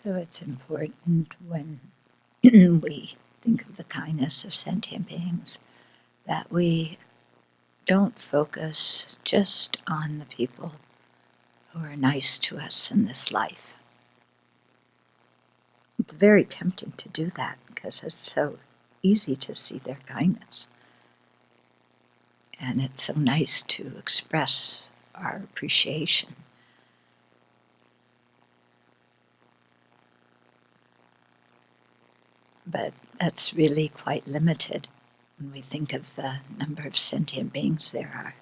So it's important when we think of the kindness of sentient beings that we don't focus just on the people who are nice to us in this life. It's very tempting to do that because it's so easy to see their kindness. And it's so nice to express our appreciation. But that's really quite limited when we think of the number of sentient beings there are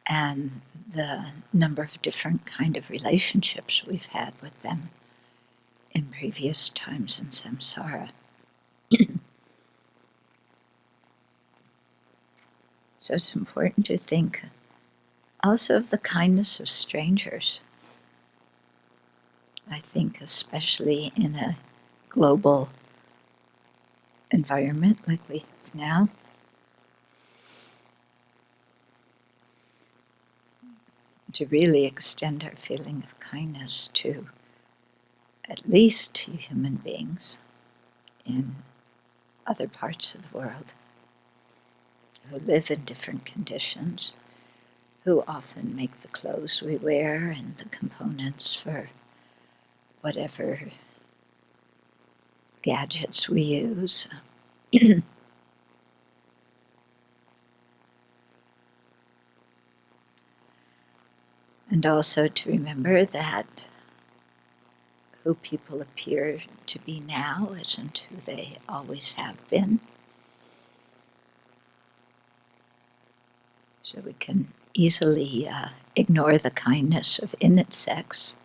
and the number of different kind of relationships we've had with them in previous times in samsara. So it's important to think also of the kindness of strangers. I think especially in a global environment like we have now, to really extend our feeling of kindness to at least to human beings in other parts of the world who live in different conditions, who often make the clothes we wear and the components for whatever gadgets we use. And also to remember that who people appear to be now isn't who they always have been. So we can easily ignore the kindness of insects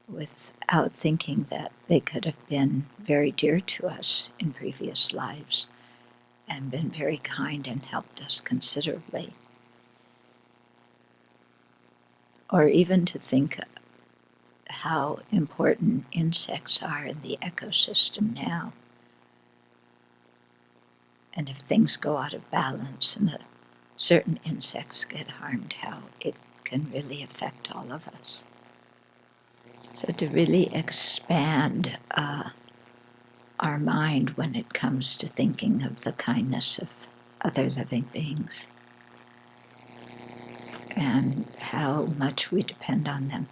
without thinking that they could have been very dear to us in previous lives and been very kind and helped us considerably. Or even to think how important insects are in the ecosystem now. And if things go out of balance and certain insects get harmed, how it can really affect all of us. So to really expand our mind when it comes to thinking of the kindness of other living beings and how much we depend on them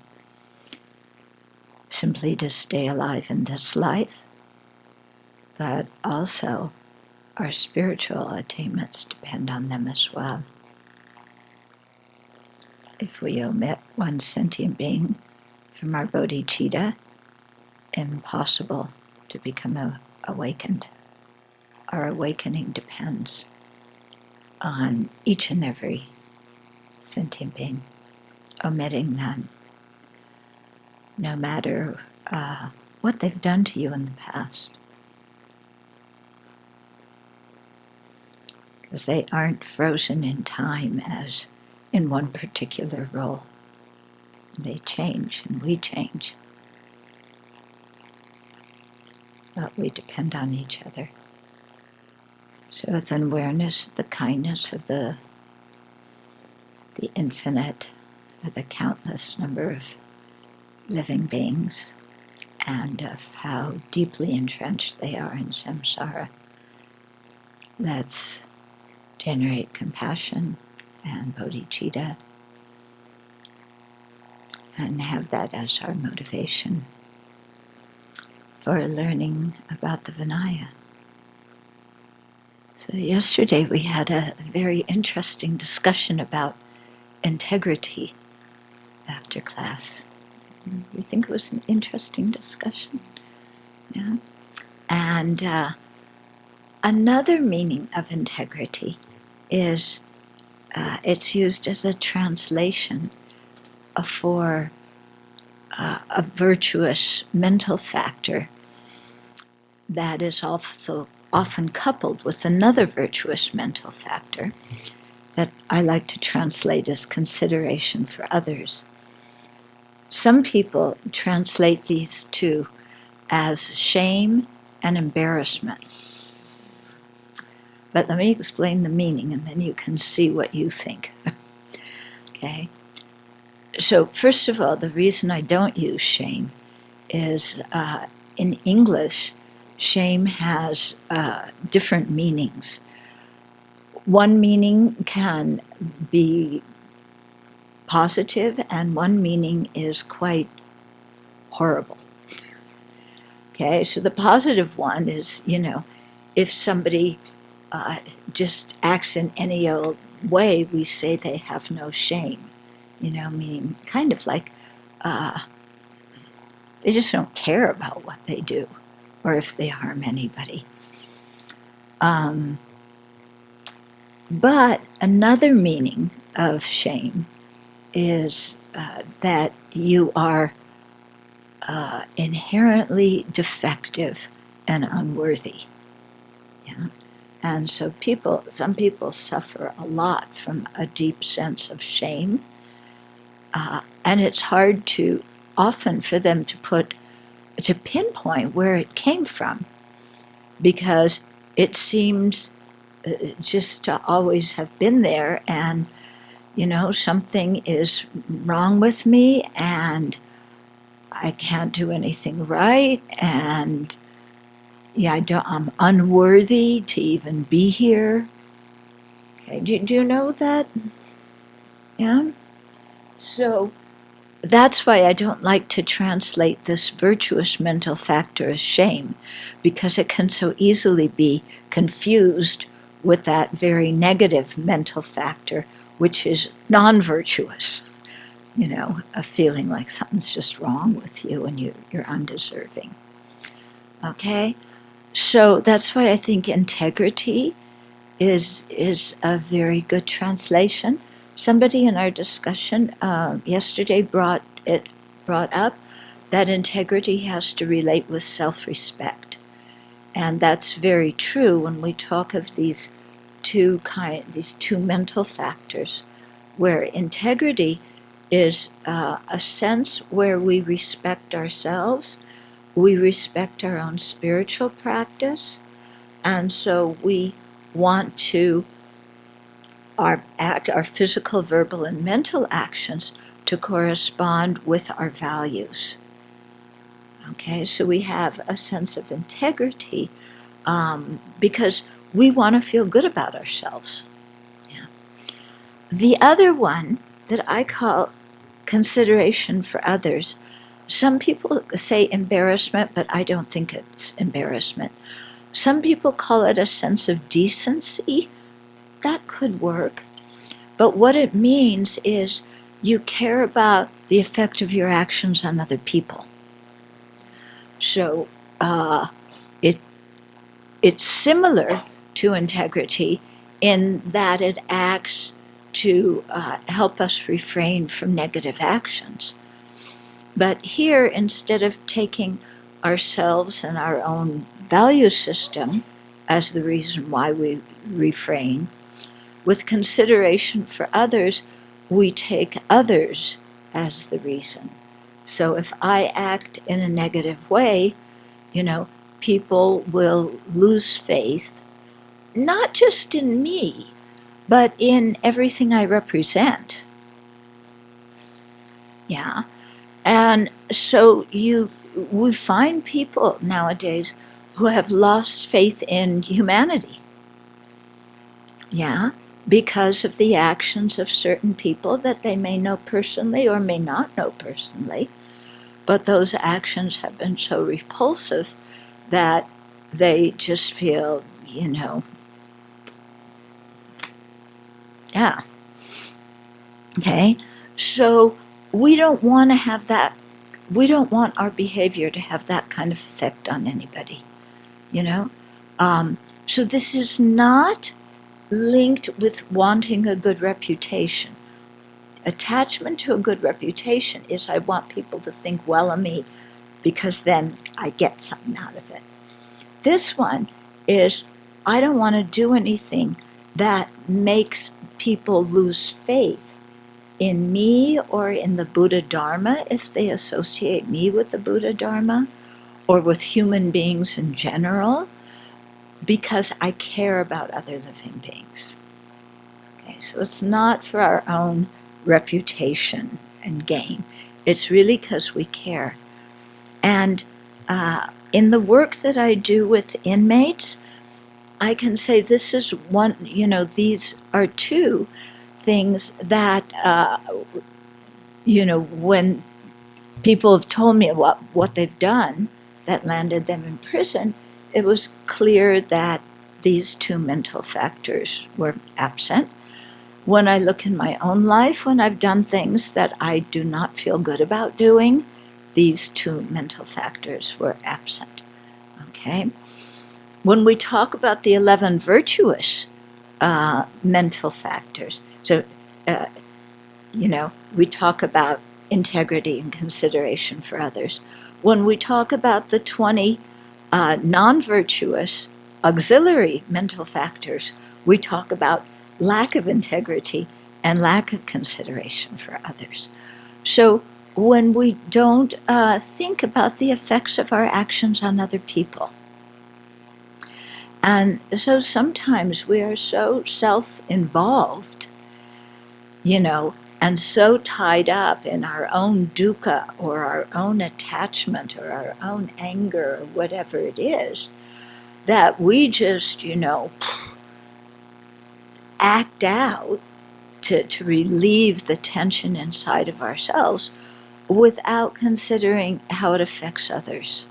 simply to stay alive in this life, but also our spiritual attainments depend on them as well. If we omit one sentient being from our bodhicitta, impossible to become awakened. Our awakening depends on each and every sentient being, omitting none, no matter what they've done to you in the past. Because they aren't frozen in time as in one particular role. They change and we change. But we depend on each other. So with an awareness of the kindness of the infinite, or the countless number of living beings, and of how deeply entrenched they are in samsara, let's generate compassion and bodhicitta and have that as our motivation for learning about the Vinaya. So yesterday we had a very interesting discussion about integrity after class. You think it was an interesting discussion? Yeah. And another meaning of integrity is it's used as a translation for a virtuous mental factor that is also often coupled with another virtuous mental factor that I like to translate as consideration for others. Some people translate these two as shame and embarrassment. But let me explain the meaning and then you can see what you think. Okay? So first of all, the reason I don't use shame is in English, shame has different meanings. One meaning can be positive, and one meaning is quite horrible. Okay, so the positive one is, if somebody just acts in any old way, we say they have no shame. Meaning kind of like they just don't care about what they do or if they harm anybody. But another meaning of shame is that you are inherently defective and unworthy. Yeah? And so some people suffer a lot from a deep sense of shame. And it's hard often for them to pinpoint where it came from, because it seems just to always have been there, and something is wrong with me and I can't do anything right, and I'm unworthy to even be here. Okay, do you know that? Yeah. So that's why I don't like to translate this virtuous mental factor as shame, because it can so easily be confused with that very negative mental factor, which is non-virtuous. A feeling like something's just wrong with you and you're undeserving. Okay? So that's why I think integrity is a very good translation. Somebody in our discussion yesterday brought up that integrity has to relate with self-respect. And that's very true when we talk of these two mental factors, where integrity is a sense where we respect ourselves, we respect our own spiritual practice, and so we want to our physical, verbal, and mental actions to correspond with our values. Okay, so we have a sense of integrity because we want to feel good about ourselves. Yeah. The other one that I call consideration for others, some people say embarrassment, but I don't think it's embarrassment. Some people call it a sense of decency. That could work. But what it means is you care about the effect of your actions on other people. So it's similar to integrity in that it acts to help us refrain from negative actions. But here, instead of taking ourselves and our own value system as the reason why we refrain, with consideration for others, we take others as the reason. So if I act in a negative way, people will lose faith, not just in me, but in everything I represent. Yeah. And so we find people nowadays who have lost faith in humanity. Yeah. Because of the actions of certain people that they may know personally or may not know personally. But those actions have been so repulsive that they just feel, yeah. Okay? So we don't want to have that, we don't want our behavior to have that kind of effect on anybody, So this is not linked with wanting a good reputation. Attachment to a good reputation is I want people to think well of me because then I get something out of it. This one is I don't want to do anything that makes people lose faith in me or in the Buddha Dharma if they associate me with the Buddha Dharma or with human beings in general, because I care about other living beings. Okay, so it's not for our own reputation and gain. It's really because we care. And in the work that I do with inmates, I can say this is one, these are two things that, when people have told me what they've done that landed them in prison, it was clear that these two mental factors were absent. When I look in my own life, when I've done things that I do not feel good about doing, these two mental factors were absent. Okay? When we talk about the 11 virtuous mental factors, so, we talk about integrity and consideration for others. When we talk about the 20 non-virtuous auxiliary mental factors, we talk about lack of integrity and lack of consideration for others. So when we don't think about the effects of our actions on other people, and so sometimes we are so self-involved, and so tied up in our own dukkha or our own attachment or our own anger or whatever it is, that we just, act out to relieve the tension inside of ourselves without considering how it affects others.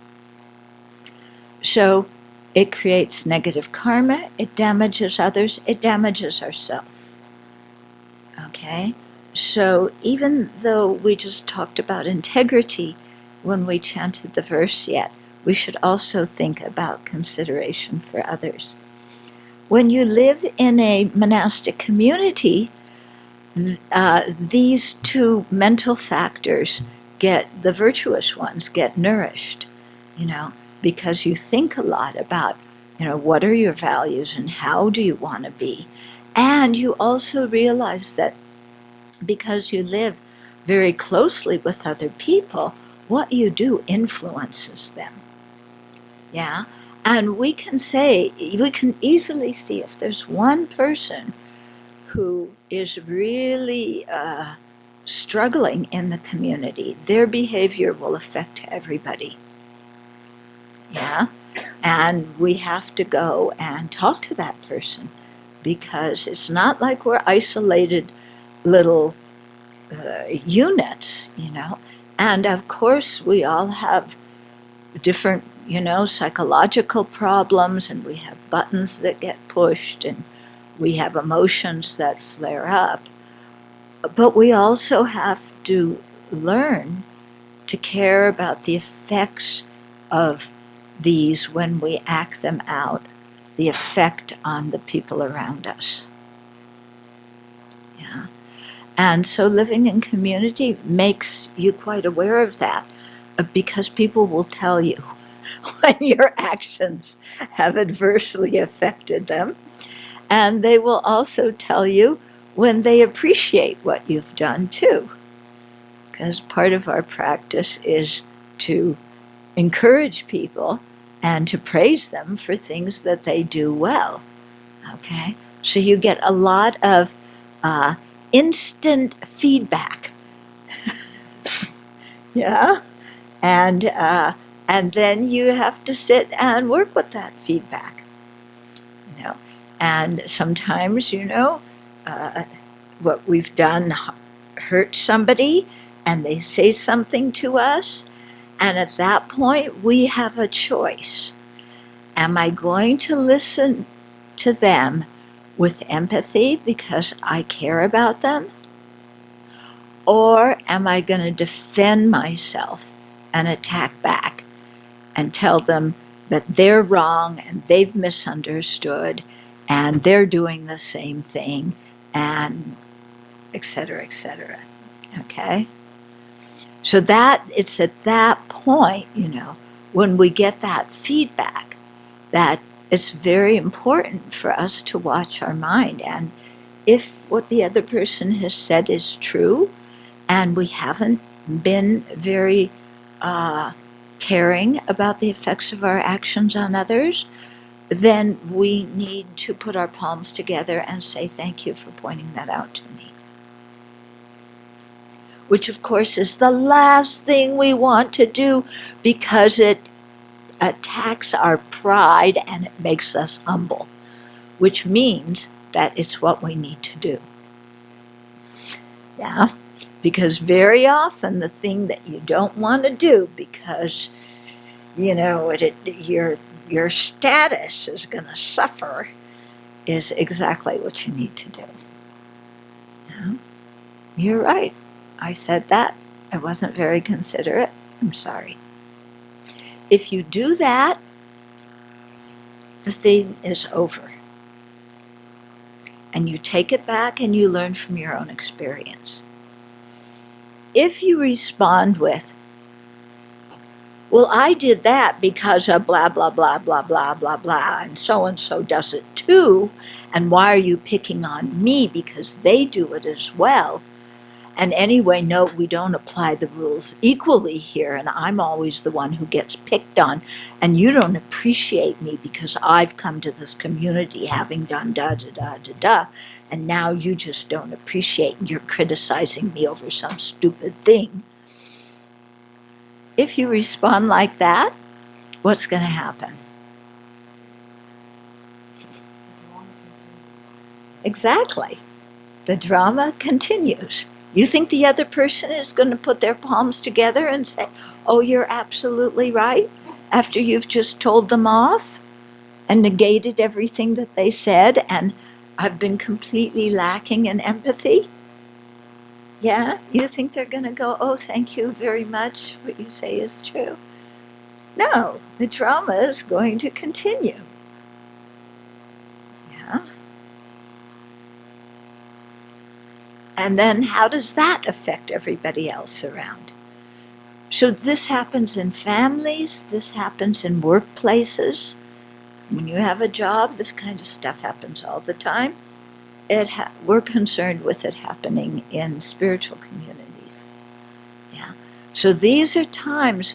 So it creates negative karma, it damages others, it damages ourselves. Okay? So even though we just talked about integrity when we chanted the verse yet, we should also think about consideration for others. When you live in a monastic community, these two mental factors the virtuous ones get nourished, because you think a lot about, what are your values and how do you want to be. And you also realize that because you live very closely with other people, what you do influences them. Yeah? And we can easily see if there's one person who is really struggling in the community, their behavior will affect everybody. Yeah? And we have to go and talk to that person, because it's not like we're isolated little units, And of course, we all have different, psychological problems, and we have buttons that get pushed, and we have emotions that flare up. But we also have to learn to care about the effects of these when we act them out, the effect on the people around us. Yeah. And so living in community makes you quite aware of that, because people will tell you when your actions have adversely affected them. And they will also tell you when they appreciate what you've done too. Because part of our practice is to encourage people and to praise them for things that they do well. Okay? So you get a lot of instant feedback. Yeah? And then you have to sit and work with that feedback. And sometimes, what we've done hurts somebody, and they say something to us, and at that point we have a choice. Am I going to listen to them with empathy because I care about them? Or am I going to defend myself and attack back and tell them that they're wrong and they've misunderstood and they're doing the same thing, and et cetera, okay? So it's at that point, when we get that feedback, that it's very important for us to watch our mind. And if what the other person has said is true, and we haven't been very caring about the effects of our actions on others, then we need to put our palms together and say, thank you for pointing that out to me. which of course is the last thing we want to do because it attacks our pride and it makes us humble, which means that it's what we need to do. Yeah, because very often the thing that you don't want to do because, your status is going to suffer is exactly what you need to do. Yeah. You're right. I said that. I wasn't very considerate. I'm sorry. If you do that, the thing is over. And you take it back and you learn from your own experience. If you respond with, well, I did that because of blah, blah, blah, blah, blah, blah, blah, and so does it too, and why are you picking on me because they do it as well? And anyway, no, we don't apply the rules equally here, and I'm always the one who gets picked on, and you don't appreciate me because I've come to this community having done da-da-da-da-da, and now you just don't appreciate, and you're criticizing me over some stupid thing. If you respond like that, what's going to happen? Exactly. The drama continues. You think the other person is going to put their palms together and say, oh, you're absolutely right, after you've just told them off and negated everything that they said, and I've been completely lacking in empathy? Yeah? You think they're going to go, oh, thank you very much, what you say is true? No, the drama is going to continue. Yeah? And then how does that affect everybody else around? So this happens in families, this happens in workplaces. When you have a job, this kind of stuff happens all the time. We're concerned with it happening in spiritual communities. Yeah. So these are times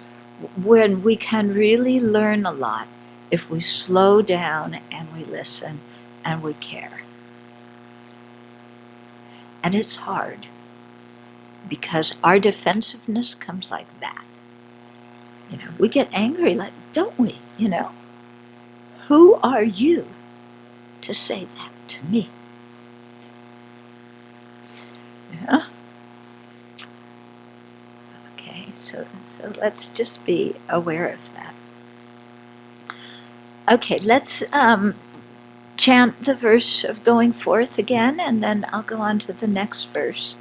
when we can really learn a lot if we slow down and we listen and we care. And it's hard because our defensiveness comes like that. We get angry, don't we? Who are you to say that to me? Yeah. Okay, so let's just be aware of that. Okay, let's chant the verse of going forth again, and then I'll go on to the next verse.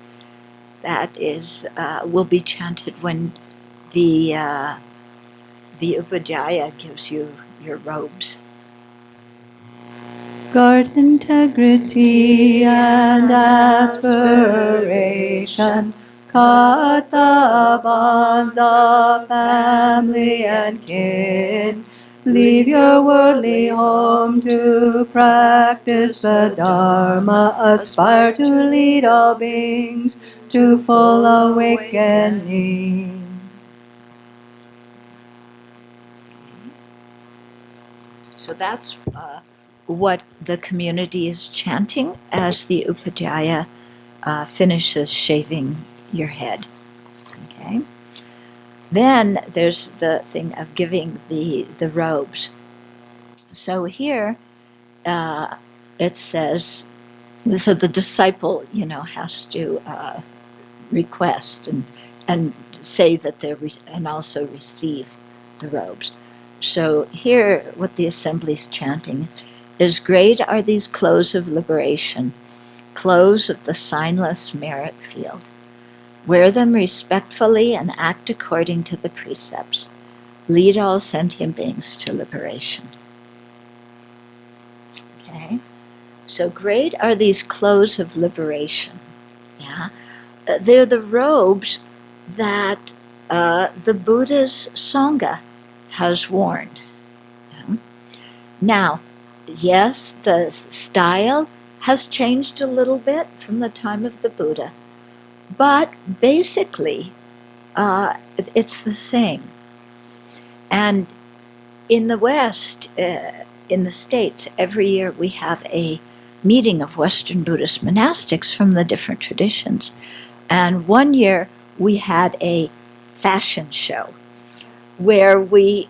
That is will be chanted when the Upadhyaya gives you your robes. Guard integrity and aspiration, cut the bonds of family and kin. Leave your worldly home to practice the Dharma, aspire to lead all beings to full awakening. So that's what the community is chanting as the Upadhyaya finishes shaving your head. Okay. Then there's the thing of giving the robes. So here it says, so the disciple, has to request and say that and also receive the robes. So here, what the assembly's chanting is, great are these clothes of liberation, clothes of the signless merit field. Wear them respectfully and act according to the precepts. Lead all sentient beings to liberation. Okay? So great are these clothes of liberation. Yeah? They're the robes that the Buddha's Sangha has worn. Yeah? Now, yes, the style has changed a little bit from the time of the Buddha, but basically it's the same. And in the West, in the States, every year we have a meeting of Western Buddhist monastics from the different traditions. And one year we had a fashion show where we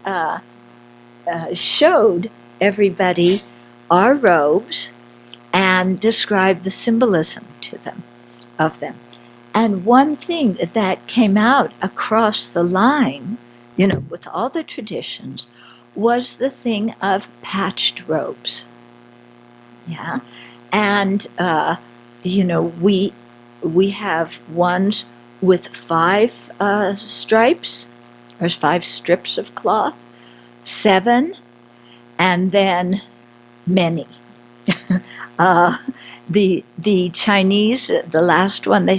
showed everybody our robes and described the symbolism to them of them. And one thing that came out across the line, with all the traditions, was the thing of patched robes. Yeah, and we have ones with 5 stripes. There's 5 strips of cloth, 7, and then many. The Chinese, the last one, they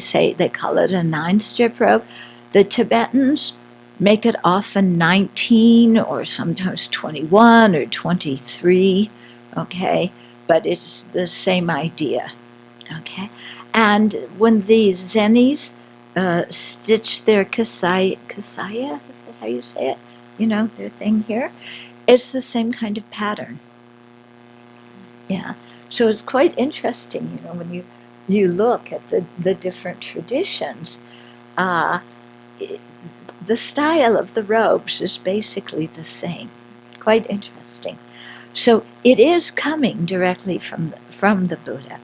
call it a 9-strip robe. The Tibetans make it often 19 or sometimes 21 or 23. Okay, but it's the same idea. Okay, and when the Zenis stitch their kasaya, is that how you say it? Their thing here. It's the same kind of pattern. Yeah. So it's quite interesting, when you look at the different traditions, the style of the robes is basically the same. Quite interesting. So it is coming directly from the Buddha.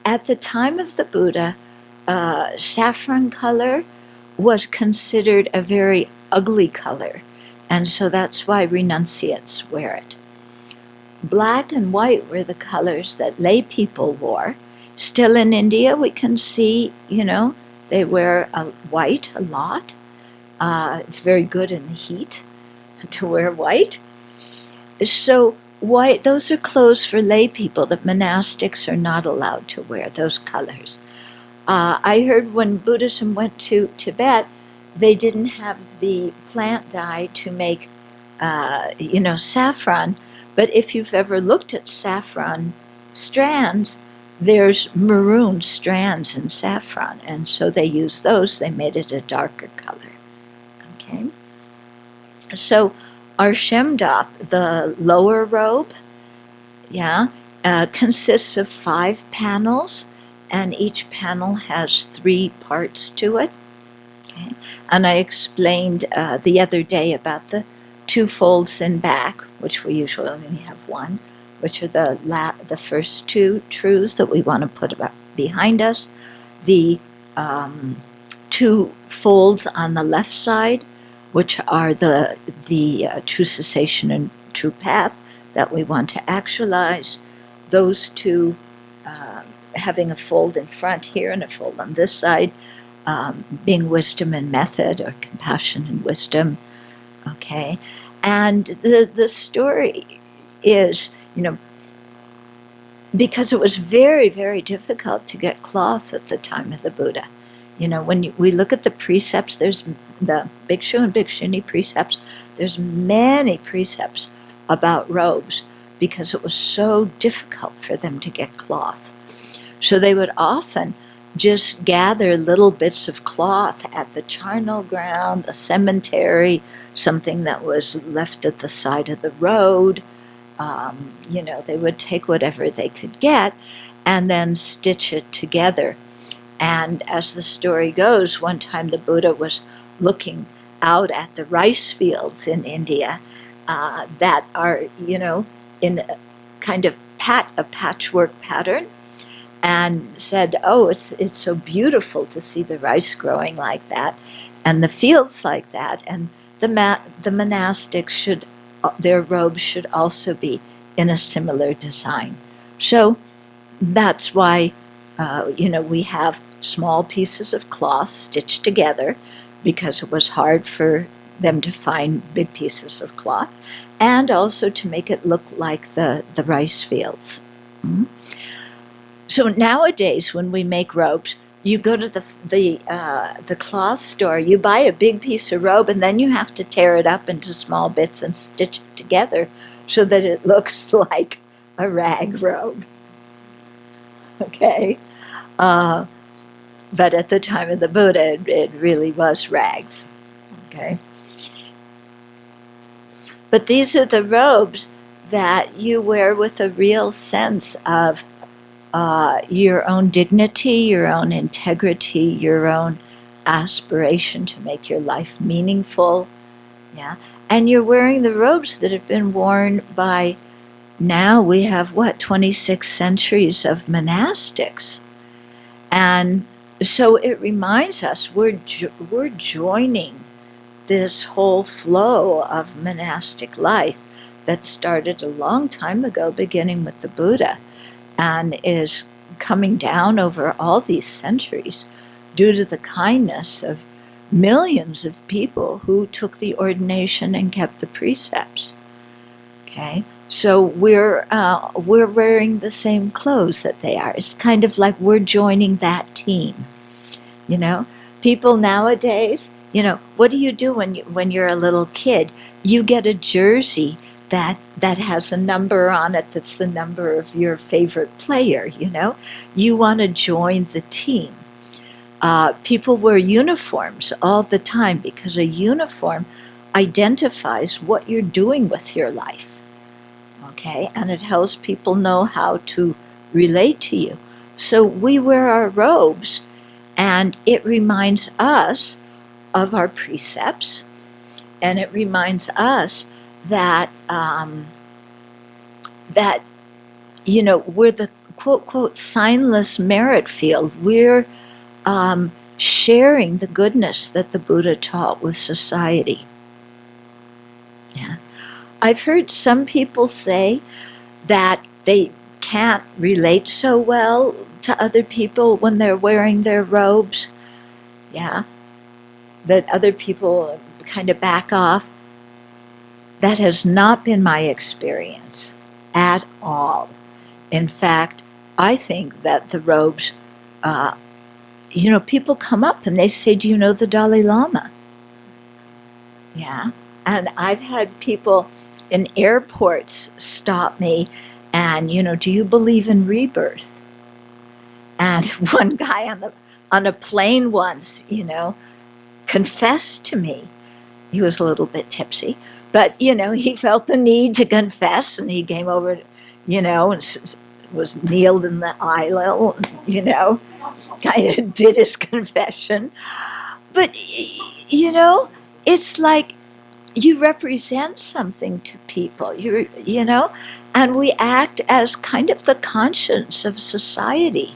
At the time of the Buddha, saffron color was considered a very ugly color, and so that's why renunciates wear it. Black and white were the colors that lay people wore. Still in India, we can see, they wear white a lot. It's very good in the heat to wear white. So white, those are clothes for lay people. The monastics are not allowed to wear those colors. I heard when Buddhism went to Tibet, they didn't have the plant dye to make, saffron. But if you've ever looked at saffron strands, there's maroon strands in saffron, and so they used those. They made it a darker color. Okay. So our Shemdop, the lower robe, consists of 5 panels, and each panel has 3 parts to it. Okay. And I explained the other day about the 2 folds in back, which we usually only have 1, which are the first 2 truths that we want to put behind us. The 2 folds on the left side, which are the true cessation and true path that we want to actualize. Those 2 having a fold in front here and a fold on this side, being wisdom and method, or compassion and wisdom. Okay, and the story is, because it was very, very difficult to get cloth at the time of the Buddha. When we look at the precepts, there's the Bhikshu and Bhikshuni precepts, there's many precepts about robes because it was so difficult for them to get cloth. So they would often just gather little bits of cloth at the charnel ground, the cemetery, something that was left at the side of the road. They would take whatever they could get and then stitch it together. And as the story goes, one time the Buddha was looking out at the rice fields in India that are, in a kind of a patchwork pattern, and said, "Oh, it's so beautiful to see the rice growing like that, and the fields like that, and the monastics their robes should also be in a similar design." So that's why, we have small pieces of cloth stitched together, because it was hard for them to find big pieces of cloth, and also to make it look like the rice fields. Mm-hmm. So nowadays, when we make robes, you go to the cloth store, you buy a big piece of robe, and then you have to tear it up into small bits and stitch it together so that it looks like a rag robe. Okay? But at the time of the Buddha, it really was rags. Okay? But these are the robes that you wear with a real sense of your own dignity, your own integrity, your own aspiration to make your life meaningful. Yeah. And you're wearing the robes that have been worn by, now we have 26 centuries of monastics. And so it reminds us we're joining this whole flow of monastic life that started a long time ago, beginning with the Buddha, and is coming down over all these centuries due to the kindness of millions of people who took the ordination and kept the precepts. Okay, so we're wearing the same clothes that they are. It's kind of like we're joining that team. You know, people nowadays, what do you do when you're a little kid? You get a jersey that has a number on it that's the number of your favorite player. You want to join the team. People wear uniforms all the time because a uniform identifies what you're doing with your life. Okay, and it helps people know how to relate to you. So we wear our robes, and it reminds us of our precepts, and it reminds us that we're the quote quote signless merit field. We're sharing the goodness that the Buddha taught with society. Yeah, I've heard some people say that they can't relate so well to other people when they're wearing their robes. Yeah, that other people kind of back off. That has not been my experience at all. In fact, I think that the robes, people come up and they say, "Do you know the Dalai Lama?" Yeah, and I've had people in airports stop me and, "Do you believe in rebirth?" And one guy on a plane once, confessed to me. He was a little bit tipsy, but, he felt the need to confess, and he came over, and was kneeled in the aisle, kind of did his confession. But, it's like you represent something to people, and we act as kind of the conscience of society.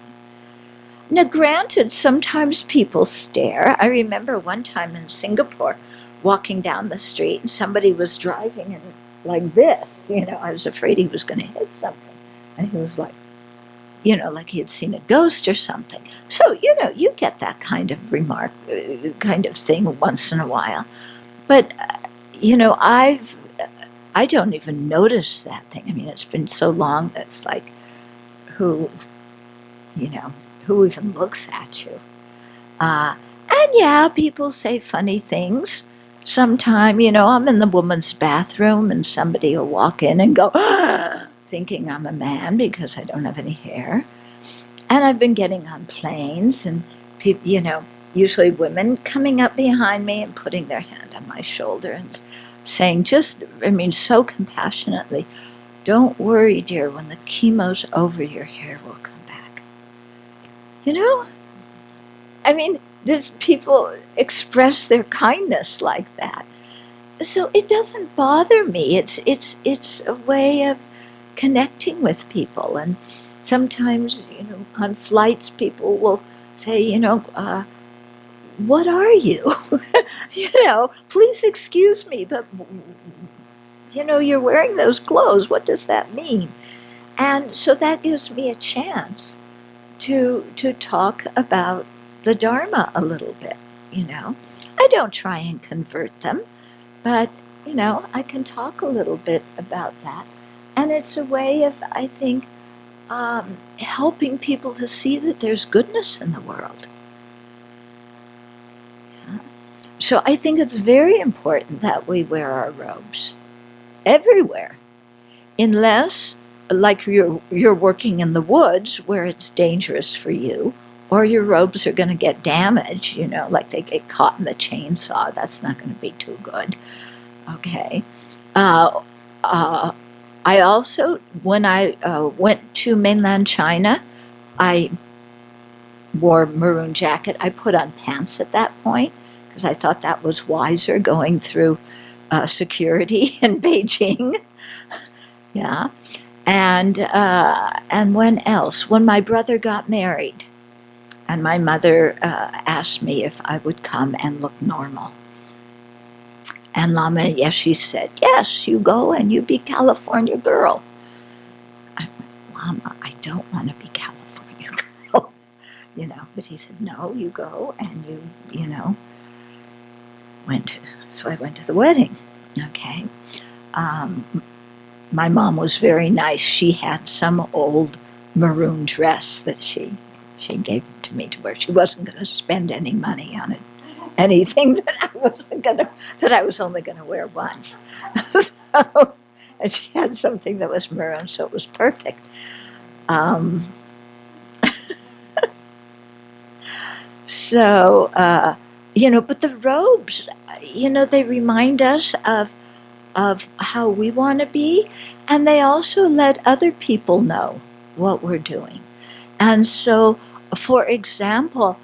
Now, granted, sometimes people stare. I remember one time in Singapore, walking down the street, and somebody was driving and like this. I was afraid he was going to hit something, and he was like, like he had seen a ghost or something. So, you get that kind of remark, kind of thing once in a while. But, I don't even notice that thing. I mean, it's been so long that it's like, who even looks at you? And yeah, people say funny things. Sometime, I'm in the woman's bathroom and somebody will walk in and go, thinking I'm a man because I don't have any hair. And I've been getting on planes and people, usually women coming up behind me and putting their hand on my shoulder and saying so compassionately, "Don't worry, dear, when the chemo's over, your hair will come back." Does people express their kindness like that? So it doesn't bother me. It's a way of connecting with people. And sometimes, on flights, people will say, "What are you?" "Please excuse me, but you're wearing those clothes. What does that mean?" And so that gives me a chance to talk about the Dharma a little bit. I don't try and convert them, but I can talk a little bit about that, and it's a way of, I think, helping people to see that there's goodness in the world. So I think it's very important that we wear our robes everywhere, unless, like, you're working in the woods where it's dangerous for you, or your robes are going to get damaged, like they get caught in the chainsaw. That's not going to be too good. Okay. I also, when I went to mainland China, I wore maroon jacket. I put on pants at that point because I thought that was wiser going through security in Beijing. Yeah. And when else? When my brother got married, and my mother asked me if I would come and look normal. And Lama, yes, she said, yes, you go and you be California girl. I went, Lama, I don't want to be California girl. But he said, no, you go and you so I went to the wedding. Okay. My mom was very nice. She had some old maroon dress that she gave to me to wear. She wasn't going to spend any money on it, anything that I was only going to wear once. And she had something that was maroon, so it was perfect. But the robes, they remind us of how we want to be, and they also let other people know what we're doing. And so, for example,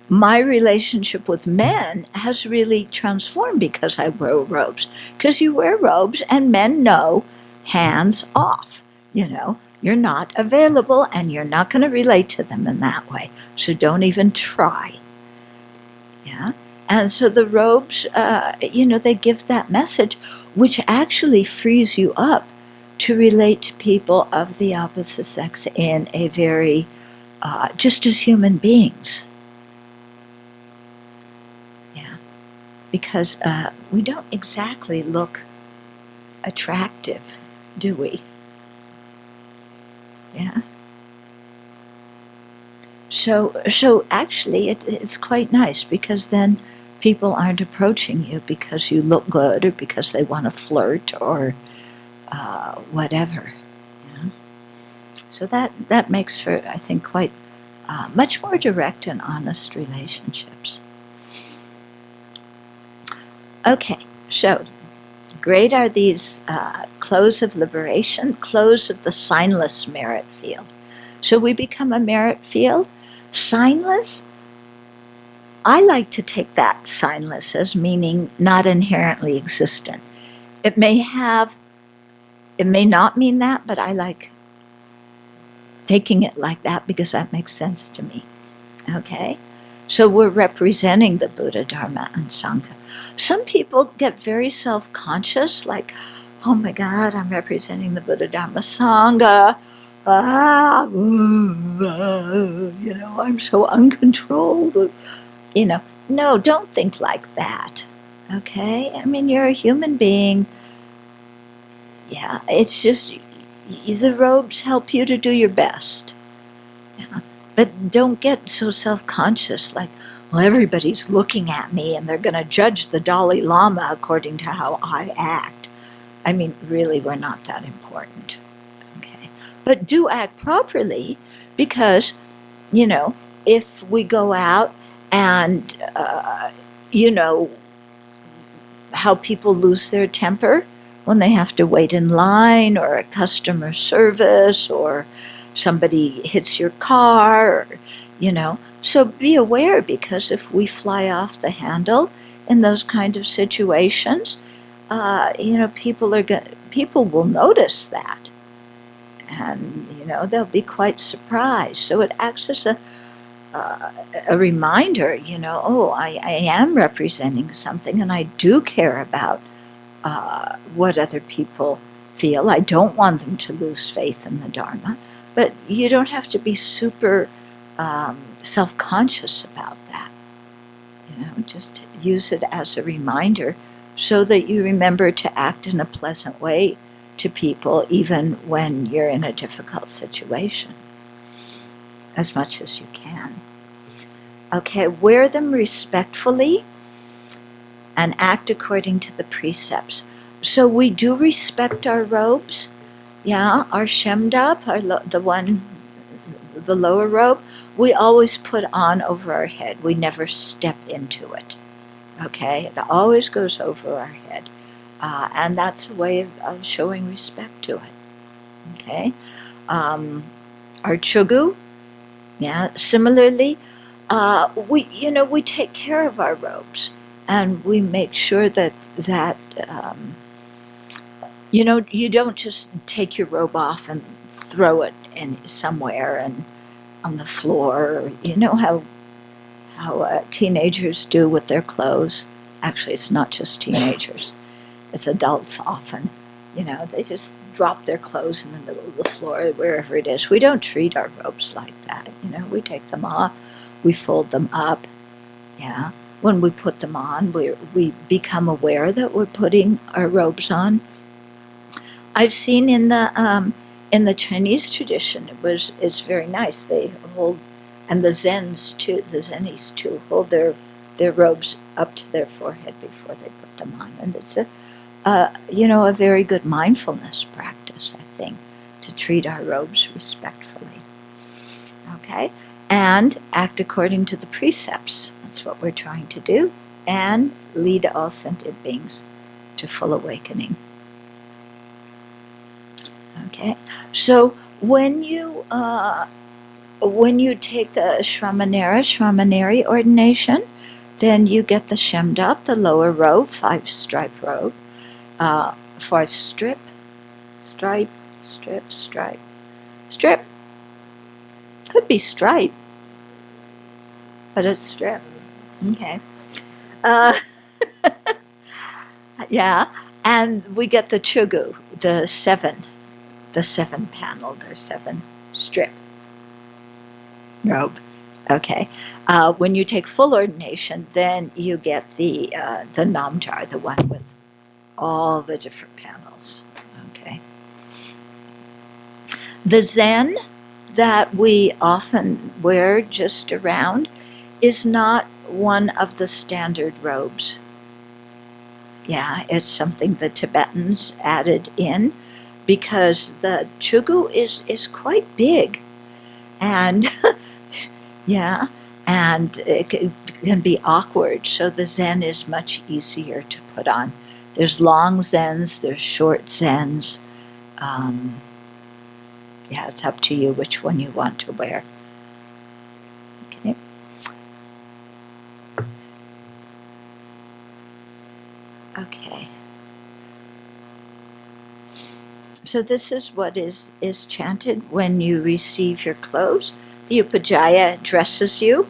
my relationship with men has really transformed because I wear robes. Because you wear robes and men know, hands off, You're not available and you're not going to relate to them in that way. So don't even try. Yeah. And so the robes, they give that message, which actually frees you up to relate to people of the opposite sex in a very, just as human beings. Yeah. Because we don't exactly look attractive, do we? Yeah. So actually, it's quite nice because then people aren't approaching you because you look good or because they want to flirt or whatever. Yeah? So that makes for, I think, quite much more direct and honest relationships. Okay, so great are these clothes of liberation, clothes of the signless merit field. So we become a merit field. Signless, I like to take that signless as meaning not inherently existent. It may not mean that, but I like taking it like that because that makes sense to me. Okay? So we're representing the Buddha, Dharma, and Sangha. Some people get very self-conscious, like, oh my God, I'm representing the Buddha, Dharma, Sangha. I'm so uncontrolled. No, don't think like that. Okay? I mean, you're a human being. Yeah, it's just the robes help you to do your best. Yeah. But don't get so self-conscious, like, well, everybody's looking at me and they're going to judge the Dalai Lama according to how I act. I mean, really, we're not that important. Okay? But do act properly because, if we go out and, how people lose their temper when they have to wait in line or a customer service or somebody hits your car, or. So be aware, because if we fly off the handle in those kind of situations, people will notice that, and they'll be quite surprised. So it acts as a reminder, I am representing something, and I do care about what other people feel. I don't want them to lose faith in the Dharma, but you don't have to be super self-conscious about that. Just use it as a reminder so that you remember to act in a pleasant way to people even when you're in a difficult situation, as much as you can. Okay, wear them respectfully and act according to the precepts. So we do respect our robes, our shemdap, the lower robe, we always put on over our head. We never step into it. Okay, it always goes over our head, and that's a way of showing respect to it. Okay, our chugu. Yeah, similarly, we take care of our robes, and we make sure that you don't just take your robe off and throw it in somewhere and on the floor. You know how teenagers do with their clothes. Actually, it's not just teenagers; it's adults often. They just drop their clothes in the middle of the floor, wherever it is. We don't treat our robes like that. We take them off, we fold them up. Yeah. When we put them on, we become aware that we're putting our robes on. I've seen in the Chinese tradition, it's very nice. They hold, and the Zens too, the Zenis too, hold their robes up to their forehead before they put them on, and it's a very good mindfulness practice, I think, to treat our robes respectfully. Okay, and act according to the precepts. That's what we're trying to do, and lead all sentient beings to full awakening. Okay, so when you take the Shramaneri ordination, then you get the Shemdap, the lower robe, 5-stripe robe, 5-strip, stripe, strip, stripe, strip. Could be stripe, but it's strip. Okay. Yeah, and we get the chugu, the 7-paneled or 7-strip robe. Okay. When you take full ordination, then you get the namjar, the one with all the different panels. Okay. The Zen that we often wear just around is not one of the standard robes. Yeah, it's something the Tibetans added in because the chugu is quite big, and yeah, and it can be awkward, so the Zen is much easier to put on. There's long Zens, there's short Zens. Yeah, it's up to you which one you want to wear. Okay. Okay. So this is what is chanted when you receive your clothes. The Upajjhaya dresses you.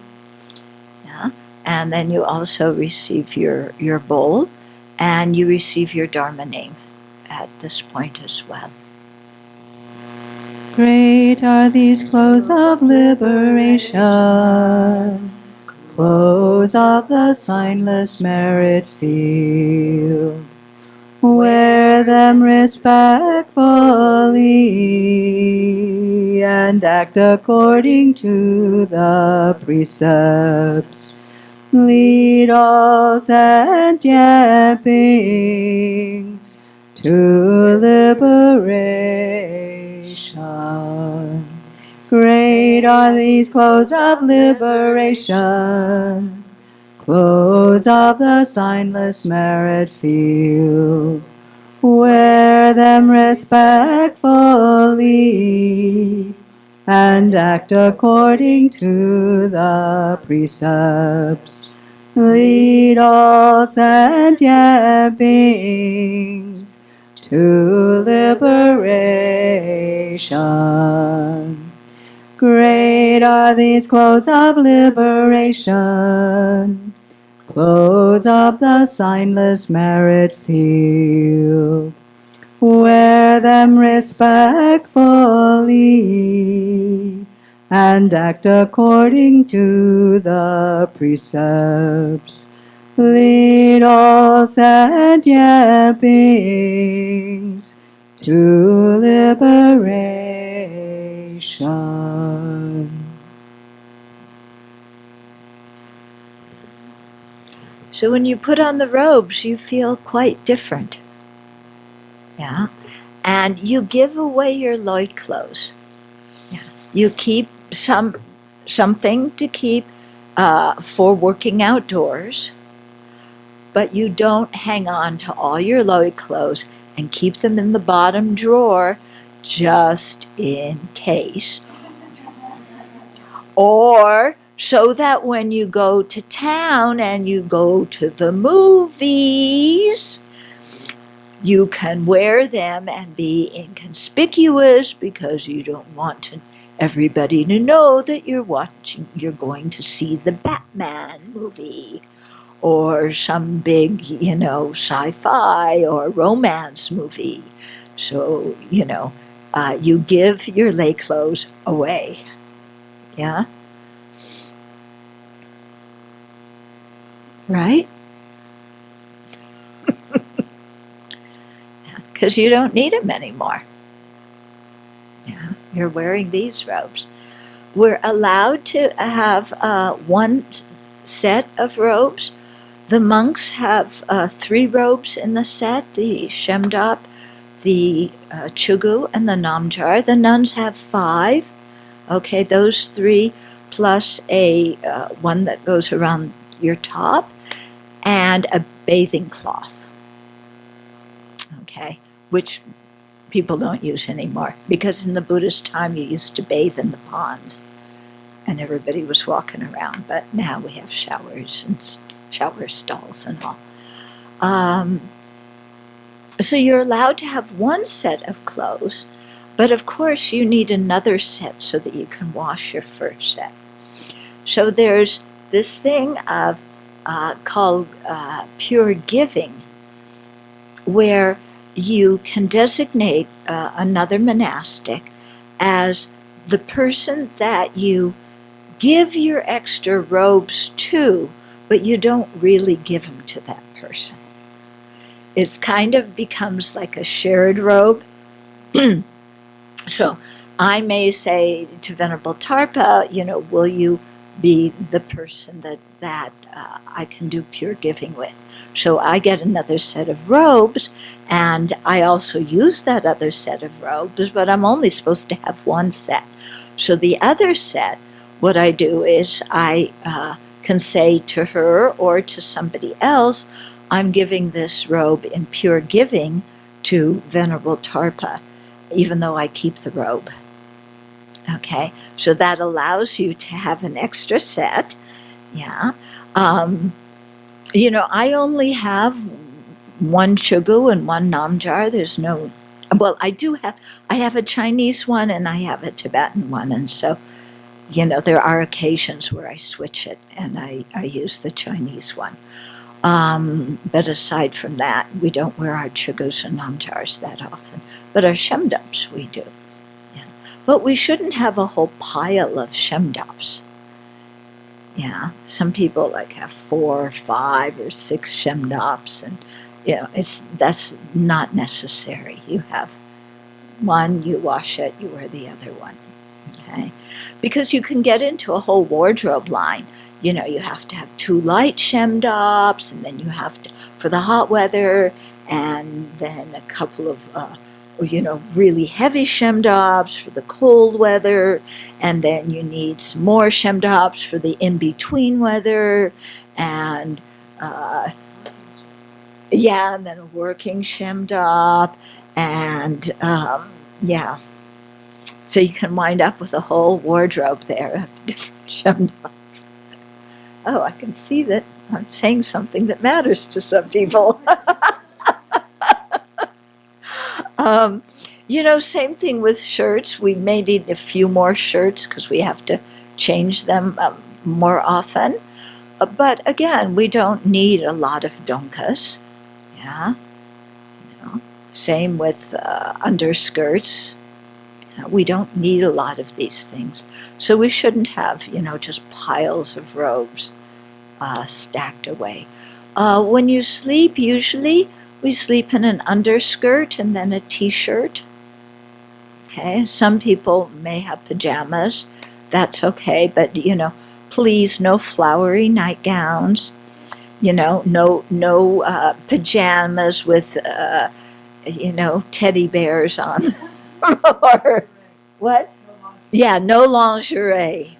Yeah. And then you also receive your bowl, and you receive your Dharma name at this point as well. Great are these clothes of liberation, clothes of the signless merit field. Wear them respectfully and act according to the precepts. Lead all sentient beings to liberation. Great are these clothes of liberation, clothes of the signless merit field. Wear them respectfully and act according to the precepts. Lead all sentient beings to liberation. Great are these clothes of liberation, clothes of the signless merit field. Wear them respectfully and act according to the precepts. Lead all sentient beings to liberation. So when you put on the robes, you feel quite different. Yeah. And you give away your loy clothes. Yeah. You keep something to keep for working outdoors, but you don't hang on to all your loy clothes and keep them in the bottom drawer just in case. Or so that when you go to town and you go to the movies, you can wear them and be inconspicuous because you don't want everybody to know that you're going to see the Batman movie or some big, sci-fi or romance movie. So, you give your lay clothes away. Yeah? Right? Because you don't need them anymore. Yeah, you're wearing these robes. We're allowed to have one set of robes. The monks have 3 robes in the set, the Shemdop, the Chugu, and the Namjar. The nuns have 5. Okay, those 3 plus a one that goes around your top and a bathing cloth. Okay, which people don't use anymore, because in the Buddhist time you used to bathe in the ponds and everybody was walking around, but now we have showers and shower stalls and all. So you're allowed to have one set of clothes, but of course you need another set so that you can wash your first set. So there's this thing of called pure giving, where you can designate another monastic as the person that you give your extra robes to, but you don't really give them to that person. It kind of becomes like a shared robe. So I may say to Venerable Tarpa, will you be the person that I can do pure giving with? So I get another set of robes, and I also use that other set of robes, but I'm only supposed to have one set. So the other set, what I do is I can say to her or to somebody else, I'm giving this robe in pure giving to Venerable Tarpa, even though I keep the robe. Okay, so that allows you to have an extra set. Yeah. I only have one chugu and one namjar. There's no, well, I have a Chinese one and I have a Tibetan one. And so, there are occasions where I switch it and I use the Chinese one. But aside from that, we don't wear our chugus and namjars that often. But our shemdops we do. Yeah. But we shouldn't have a whole pile of shemdops. Yeah, some people have 4 or 5 or 6 shemdops, and that's not necessary. You have one, you wash it, you wear the other one. Okay, because you can get into a whole wardrobe line. You have to have 2 light shemdops, and then you have to for the hot weather, and then a couple of really heavy shemdops for the cold weather, and then you need some more shemdops for the in-between weather, and and then a working shemdop, and so you can wind up with a whole wardrobe there of different shemdops. Oh, I can see that I'm saying something that matters to some people. Same thing with shirts. We may need a few more shirts because we have to change them more often. But again, we don't need a lot of donkas. Yeah. Same with underskirts. We don't need a lot of these things. So we shouldn't have, just piles of robes stacked away. When you sleep, usually we sleep in an underskirt and then a t-shirt. Okay, some people may have pajamas. That's okay, but please, no flowery nightgowns. No pajamas with teddy bears on. Or what? Yeah, no lingerie.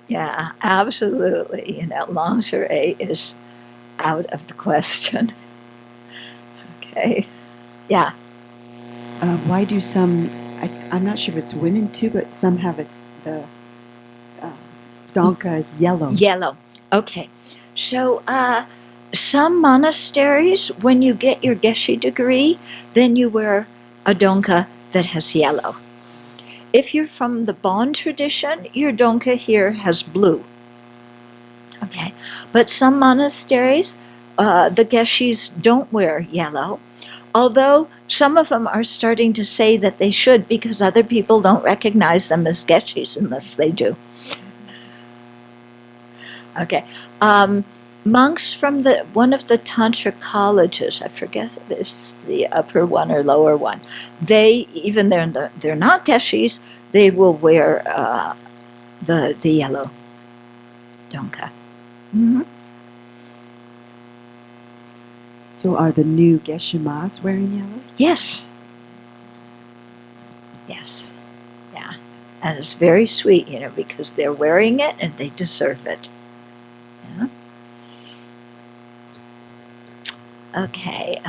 Yeah, absolutely. Lingerie is out of the question. Okay. Yeah. Why do some, I'm not sure if it's women too, but some have the Donka is yellow. Yellow. Okay. So some monasteries, when you get your Geshe degree, then you wear a donka that has yellow. If you're from the Bon tradition, your donka here has blue. Okay. But some monasteries, the Geshes don't wear yellow, although some of them are starting to say that they should because other people don't recognize them as Geshes unless they do. Okay. Monks from one of the Tantra colleges, I forget if it's the upper one or lower one, they, even they're not Geshes, they will wear the yellow donka. Mm-hmm. So are the new Geshe-mas wearing yellow? Yes. Yes. Yeah. And it's very sweet, because they're wearing it and they deserve it. Yeah. Okay.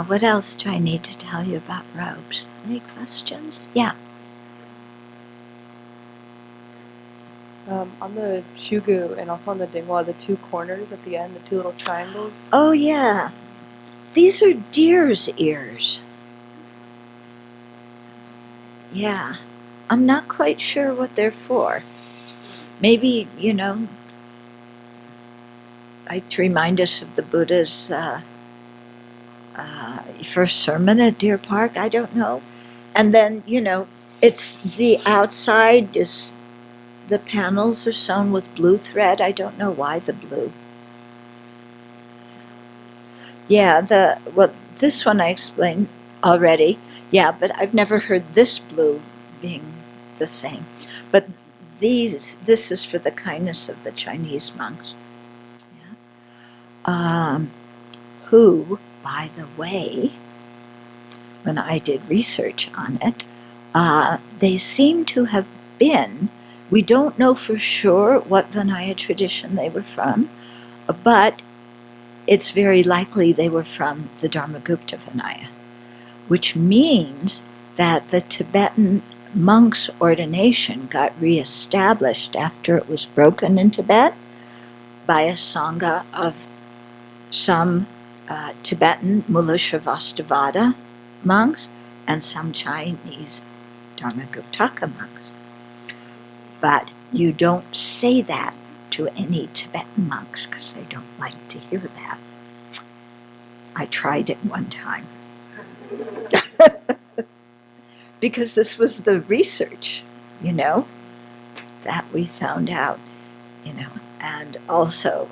What else do I need to tell you about robes? Any questions? Yeah. On the Shugu and also on the Dingwa, the two corners at the end, the two little triangles. Oh, yeah. These are deer's ears. Yeah. I'm not quite sure what they're for. Maybe, like to remind us of the Buddha's first sermon at Deer Park. I don't know. And then, it's the outside is, the panels are sewn with blue thread. I don't know why the blue. Yeah, this one I explained already. Yeah, but I've never heard this blue being the same. But this is for the kindness of the Chinese monks. Yeah. Who, by the way, when I did research on it, they seem to have been, we don't know for sure what Vinaya tradition they were from, but it's very likely they were from the Dharmagupta Vinaya, which means that the Tibetan monk's ordination got reestablished after it was broken in Tibet by a sangha of some Tibetan Mula Sravastivada monks and some Chinese Dharmaguptaka monks. But you don't say that to any Tibetan monks because they don't like to hear that. I tried it one time. Because this was the research, that we found out, and also,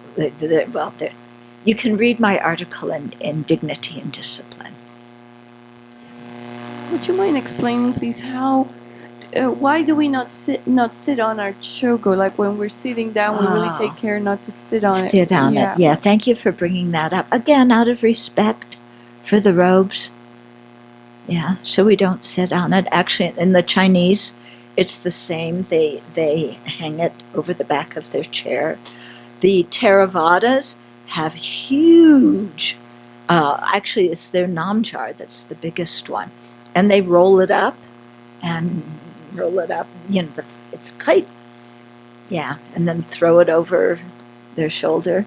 you can read my article in Dignity and Discipline. Would you mind explaining, please, why do we not sit on our chogo? Like when we're sitting down, we really take care not to sit on it. Sit on it. Yeah, thank you for bringing that up. Again, out of respect for the robes. Yeah, so we don't sit on it. Actually, in the Chinese, it's the same. They hang it over the back of their chair. The Theravadas have huge, actually it's their namjar that's the biggest one. And they roll it up, it's kite. Yeah, and then throw it over their shoulder.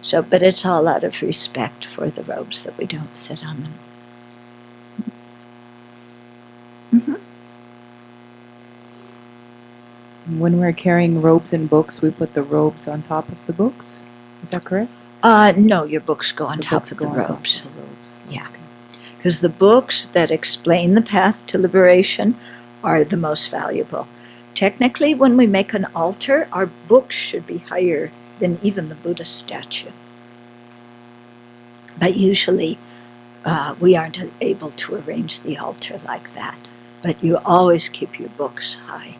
So, but it's all out of respect for the robes that we don't sit on them. Mm-hmm. When we're carrying robes and books, we put the robes on top of the books. Is that correct? No, your books go on top of the robes. Yeah. Because the books that explain the path to liberation are the most valuable. Technically, when we make an altar, our books should be higher than even the Buddha statue. But usually, we aren't able to arrange the altar like that. But you always keep your books high.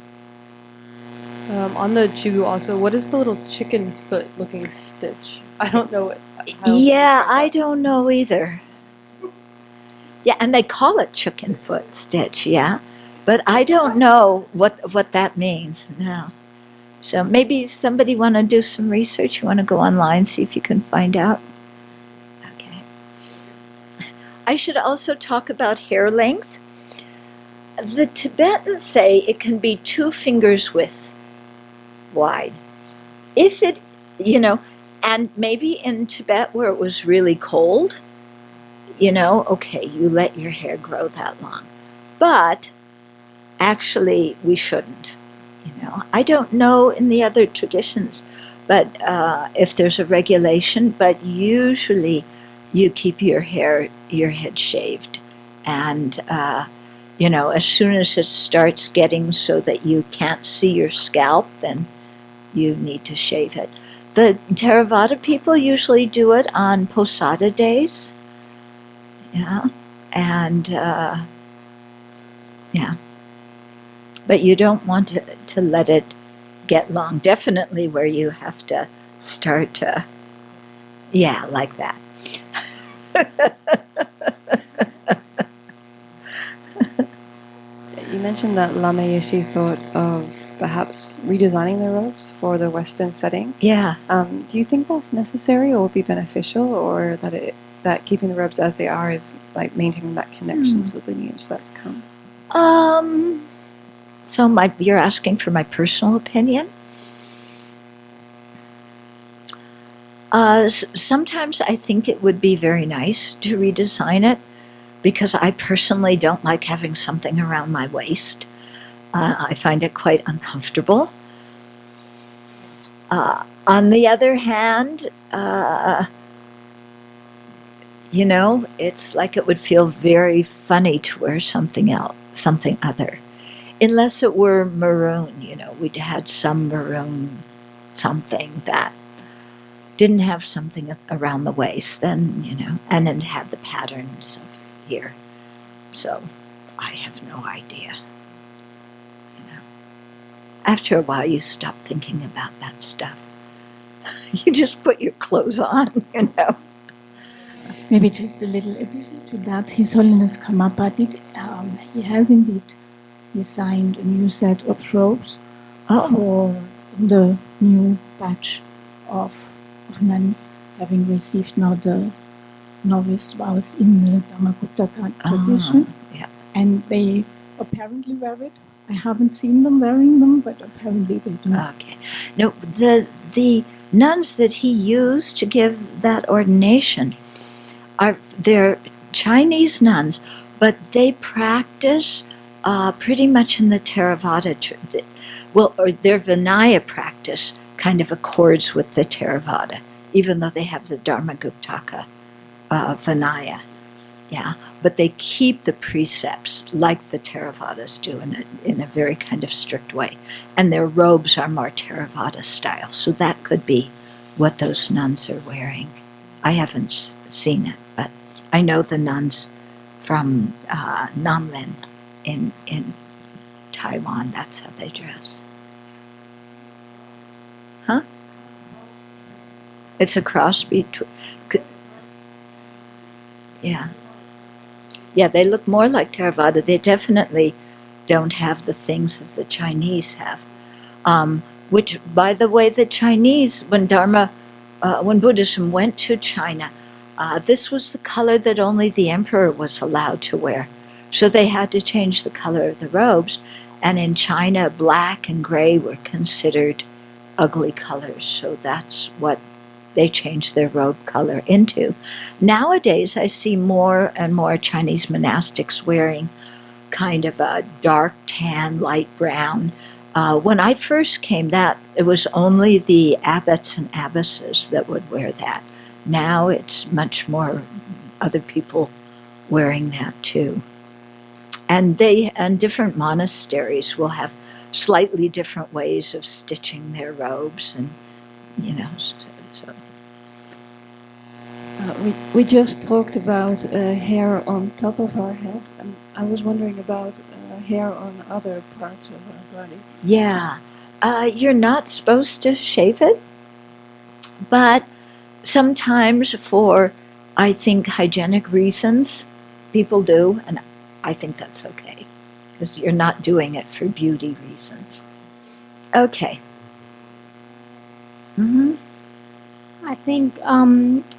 On the chugu also, what is the little chicken foot looking stitch? I don't know it. Yeah, I don't know either. Yeah, and they call it chicken foot stitch, yeah. But I don't know what that means, no. So maybe somebody want to do some research? You want to go online, see if you can find out? Okay. I should also talk about hair length. The Tibetans say it can be 2 fingers width wide. if it, and maybe in Tibet where it was really cold, okay, you let your hair grow that long. But actually, we shouldn't. I don't know in the other traditions, but if there's a regulation, but usually you keep your head shaved. And, as soon as it starts getting so that you can't see your scalp, then you need to shave it. The Theravada people usually do it on Posada days. Yeah. And, yeah. But you don't want to let it get long. Definitely where you have to start to, like that. You mentioned that Lama Yeshe thought of perhaps redesigning the robes for the Western setting. Yeah. Do you think that's necessary or would be beneficial, or that keeping the robes as they are is like maintaining that connection to the lineage that's come? So you're asking for my personal opinion? Sometimes I think it would be very nice to redesign it, because I personally don't like having something around my waist. I find it quite uncomfortable. On the other hand, it's like it would feel very funny to wear something other. Unless it were maroon, we'd had some maroon something that didn't have something around the waist, then, and it had the patterns of here. So I have no idea. After a while, you stop thinking about that stuff. You just put your clothes on, Maybe just a little addition to that. His Holiness Karmapa he has indeed designed a new set of robes for the new batch of nuns, having received now the novice vows in the Dharmagupta tradition. Yeah. And they apparently wear it. I haven't seen them wearing them, but apparently they do. Okay. No, the nuns that he used to give that ordination they're Chinese nuns, but they practice pretty much in the Theravada, or their Vinaya practice kind of accords with the Theravada, even though they have the Dharmaguptaka Vinaya. Yeah, but they keep the precepts like the Theravadas do in a very kind of strict way. And their robes are more Theravada style, so that could be what those nuns are wearing. I haven't seen it, but I know the nuns from Nanlin in Taiwan, that's how they dress. Huh? It's a cross between... Yeah. Yeah, they look more like Theravada. They definitely don't have the things that the Chinese have. Which, by the way, the Chinese, when Buddhism went to China, this was the color that only the emperor was allowed to wear. So they had to change the color of the robes. And in China, black and gray were considered ugly colors. So that's what they changed their robe color into. Nowadays, I see more and more Chinese monastics wearing kind of a dark tan, light brown. When I first came, it was only the abbots and abbesses that would wear that. Now it's much more other people wearing that too. And different monasteries will have slightly different ways of stitching their robes, and so. We just talked about hair on top of our head, and I was wondering about hair on other parts of our body. Yeah, you're not supposed to shave it, but sometimes for, I think, hygienic reasons, people do, and I think that's okay, because you're not doing it for beauty reasons. Okay. Mm-hmm. I think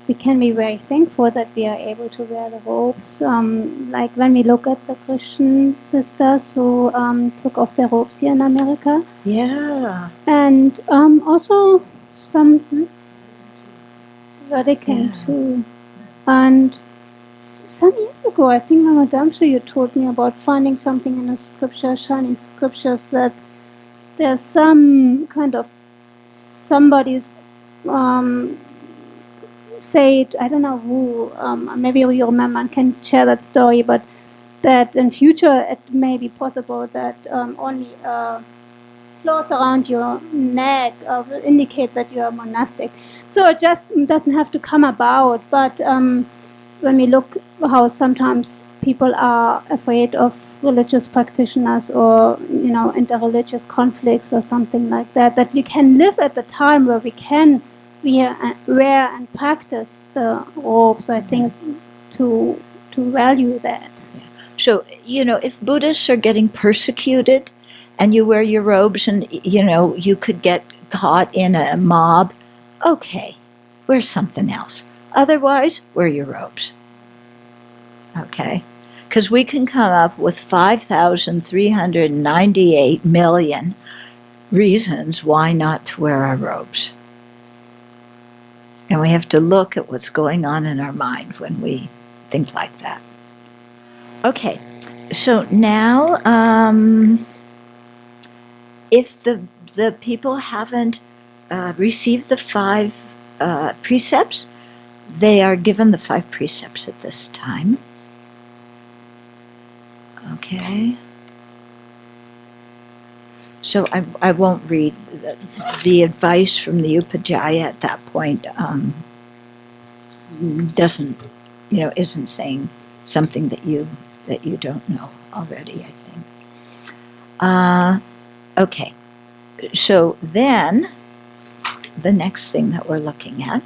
we can be very thankful that we are able to wear the robes. Like when we look at the Christian sisters who took off their robes here in America. Yeah. And also some Vatican Yeah. II. And some years ago, I think Madame you told me about finding something in a scripture, Chinese scriptures, that there's some kind of somebody's said, I don't know who, maybe you remember and can share that story, but that in future it may be possible that only cloth around your neck will indicate that you are monastic. So it just doesn't have to come about, but when we look how sometimes people are afraid of religious practitioners or interreligious conflicts or something like that, that we can live at the time where we can wear and practice the robes, I think, to value that. So, if Buddhists are getting persecuted and you wear your robes and, you could get caught in a mob, okay, wear something else. Otherwise, wear your robes. Okay? Because we can come up with 5,398 million reasons why not to wear our robes. And we have to look at what's going on in our mind when we think like that. Okay, so now, if the people haven't received the 5 precepts, they are given the 5 precepts at this time. Okay. So I won't read the advice from the Upajjhaya at that point. Isn't saying something that you don't know already, I think. Okay. So then, the next thing that we're looking at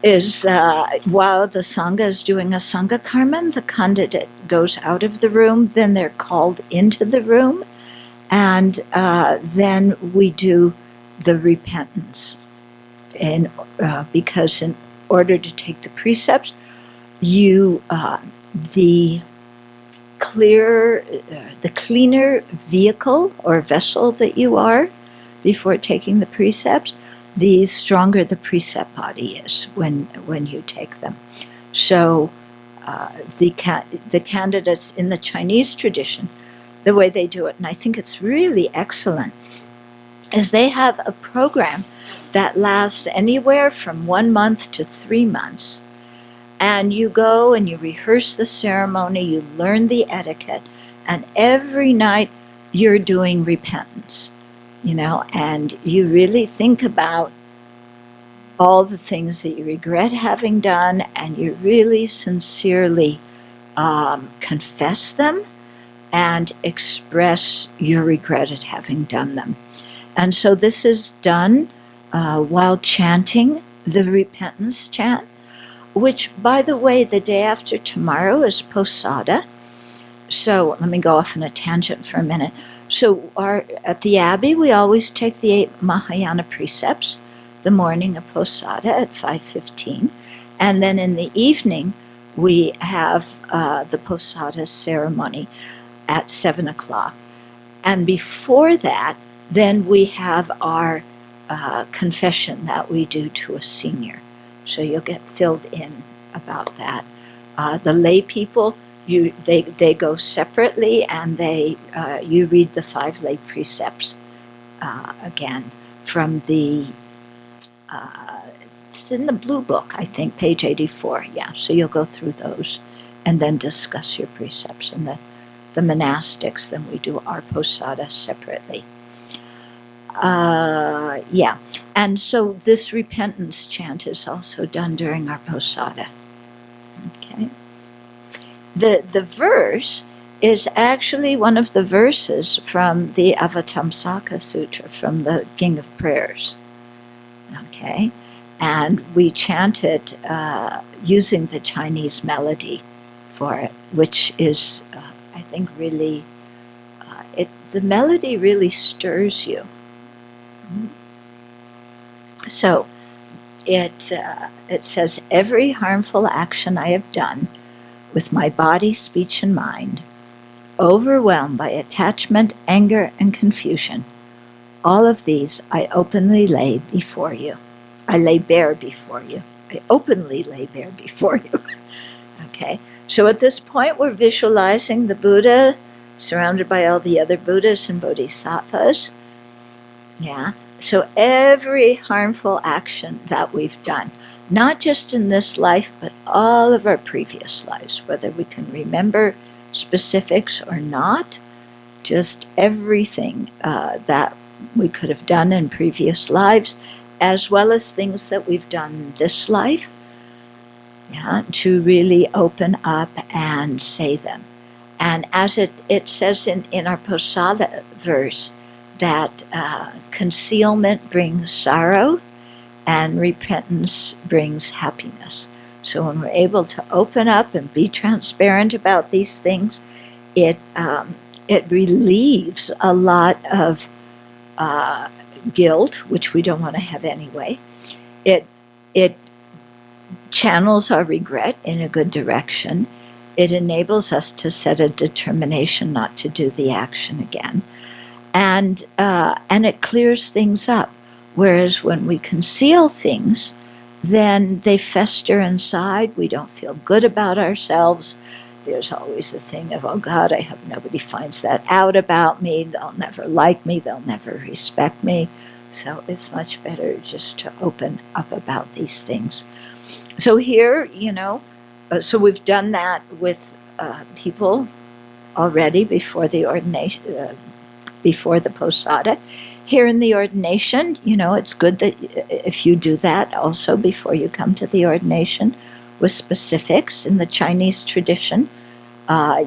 is while the Sangha is doing a Sangha Karman, the candidate goes out of the room, then they're called into the room, and then we do the repentance. Because in order to take the precepts, the cleaner vehicle or vessel that you are before taking the precepts, the stronger the precept body is when you take them. So the candidates in the Chinese tradition, the way they do it, and I think it's really excellent, is they have a program that lasts anywhere from 1 month to 3 months. And you go and you rehearse the ceremony, you learn the etiquette, and every night you're doing repentance, and you really think about all the things that you regret having done, and you really sincerely confess them and express your regret at having done them. And so this is done while chanting the repentance chant, which, by the way, the day after tomorrow is Posada. So let me go off on a tangent for a minute. So at the Abbey, we always take the 8 Mahayana precepts the morning of Posada at 5:15. And then in the evening, we have the Posada ceremony at 7 o'clock. And before that, then we have our confession that we do to a senior. So you'll get filled in about that. The lay people, they go separately, and you read the 5 lay precepts again from the. It's in the blue book, I think, page 84. Yeah, so you'll go through those, and then discuss your precepts. And the monastics, then we do our posada separately. Yeah, and so this repentance chant is also done during our posada. Okay. The verse is actually one of the verses from the Avatamsaka Sutra, from the King of Prayers. Okay, and we chant it using the Chinese melody for it, which is, I think, really, the melody really stirs you. So it says, every harmful action I have done with my body, speech, and mind, overwhelmed by attachment, anger, and confusion, all of these I openly lay before you. I lay bare before you. I openly lay bare before you. Okay, so at this point we're visualizing the Buddha surrounded by all the other Buddhas and Bodhisattvas. Yeah, so every harmful action that we've done, not just in this life, but all of our previous lives, whether we can remember specifics or not, just everything that we could have done in previous lives, as well as things that we've done this life, yeah, to really open up and say them. And as it says in our Posada verse, that concealment brings sorrow and repentance brings happiness. So when we're able to open up and be transparent about these things, it relieves a lot of guilt, which we don't want to have anyway. It channels our regret in a good direction. It enables us to set a determination not to do the action again. And it clears things up. Whereas when we conceal things, then they fester inside. We don't feel good about ourselves. There's always the thing of, oh God, I hope nobody finds that out about me. They'll never like me. They'll never respect me. So it's much better just to open up about these things. So here, so we've done that with people already before the ordination, before the posada. Here in the ordination, it's good that if you do that also before you come to the ordination with specifics. In the Chinese tradition,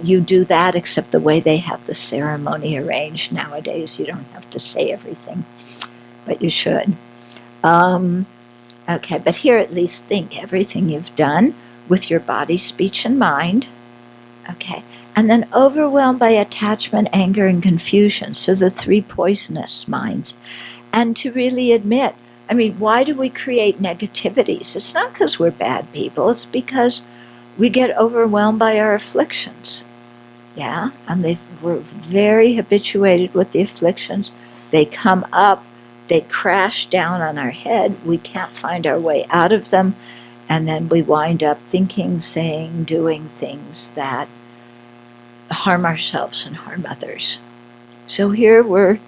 you do that, except the way they have the ceremony arranged nowadays, you don't have to say everything, but you should. Okay, but here at least think everything you've done with your body, speech, and mind. Okay, and then overwhelmed by attachment, anger, and confusion. So the three poisonous minds. And to really admit, why do we create negativities? It's not because we're bad people. It's because we get overwhelmed by our afflictions. Yeah, and we're very habituated with the afflictions. They come up. They crash down on our head. We can't find our way out of them. And then we wind up thinking, saying, doing things that harm ourselves and harm others. So here we're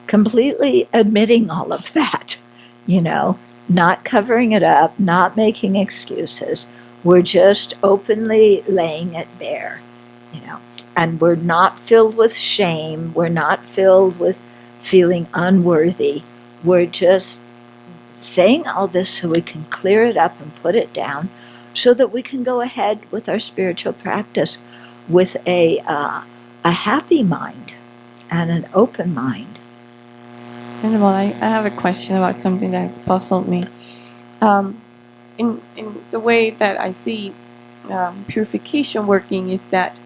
completely admitting all of that, not covering it up, not making excuses. We're just openly laying it bare, and we're not filled with shame. We're not filled with feeling unworthy. We're just saying all this so we can clear it up and put it down so that we can go ahead with our spiritual practice with a happy mind and an open mind. Venerable, I have a question about something that has puzzled me. In the way that I see purification working is that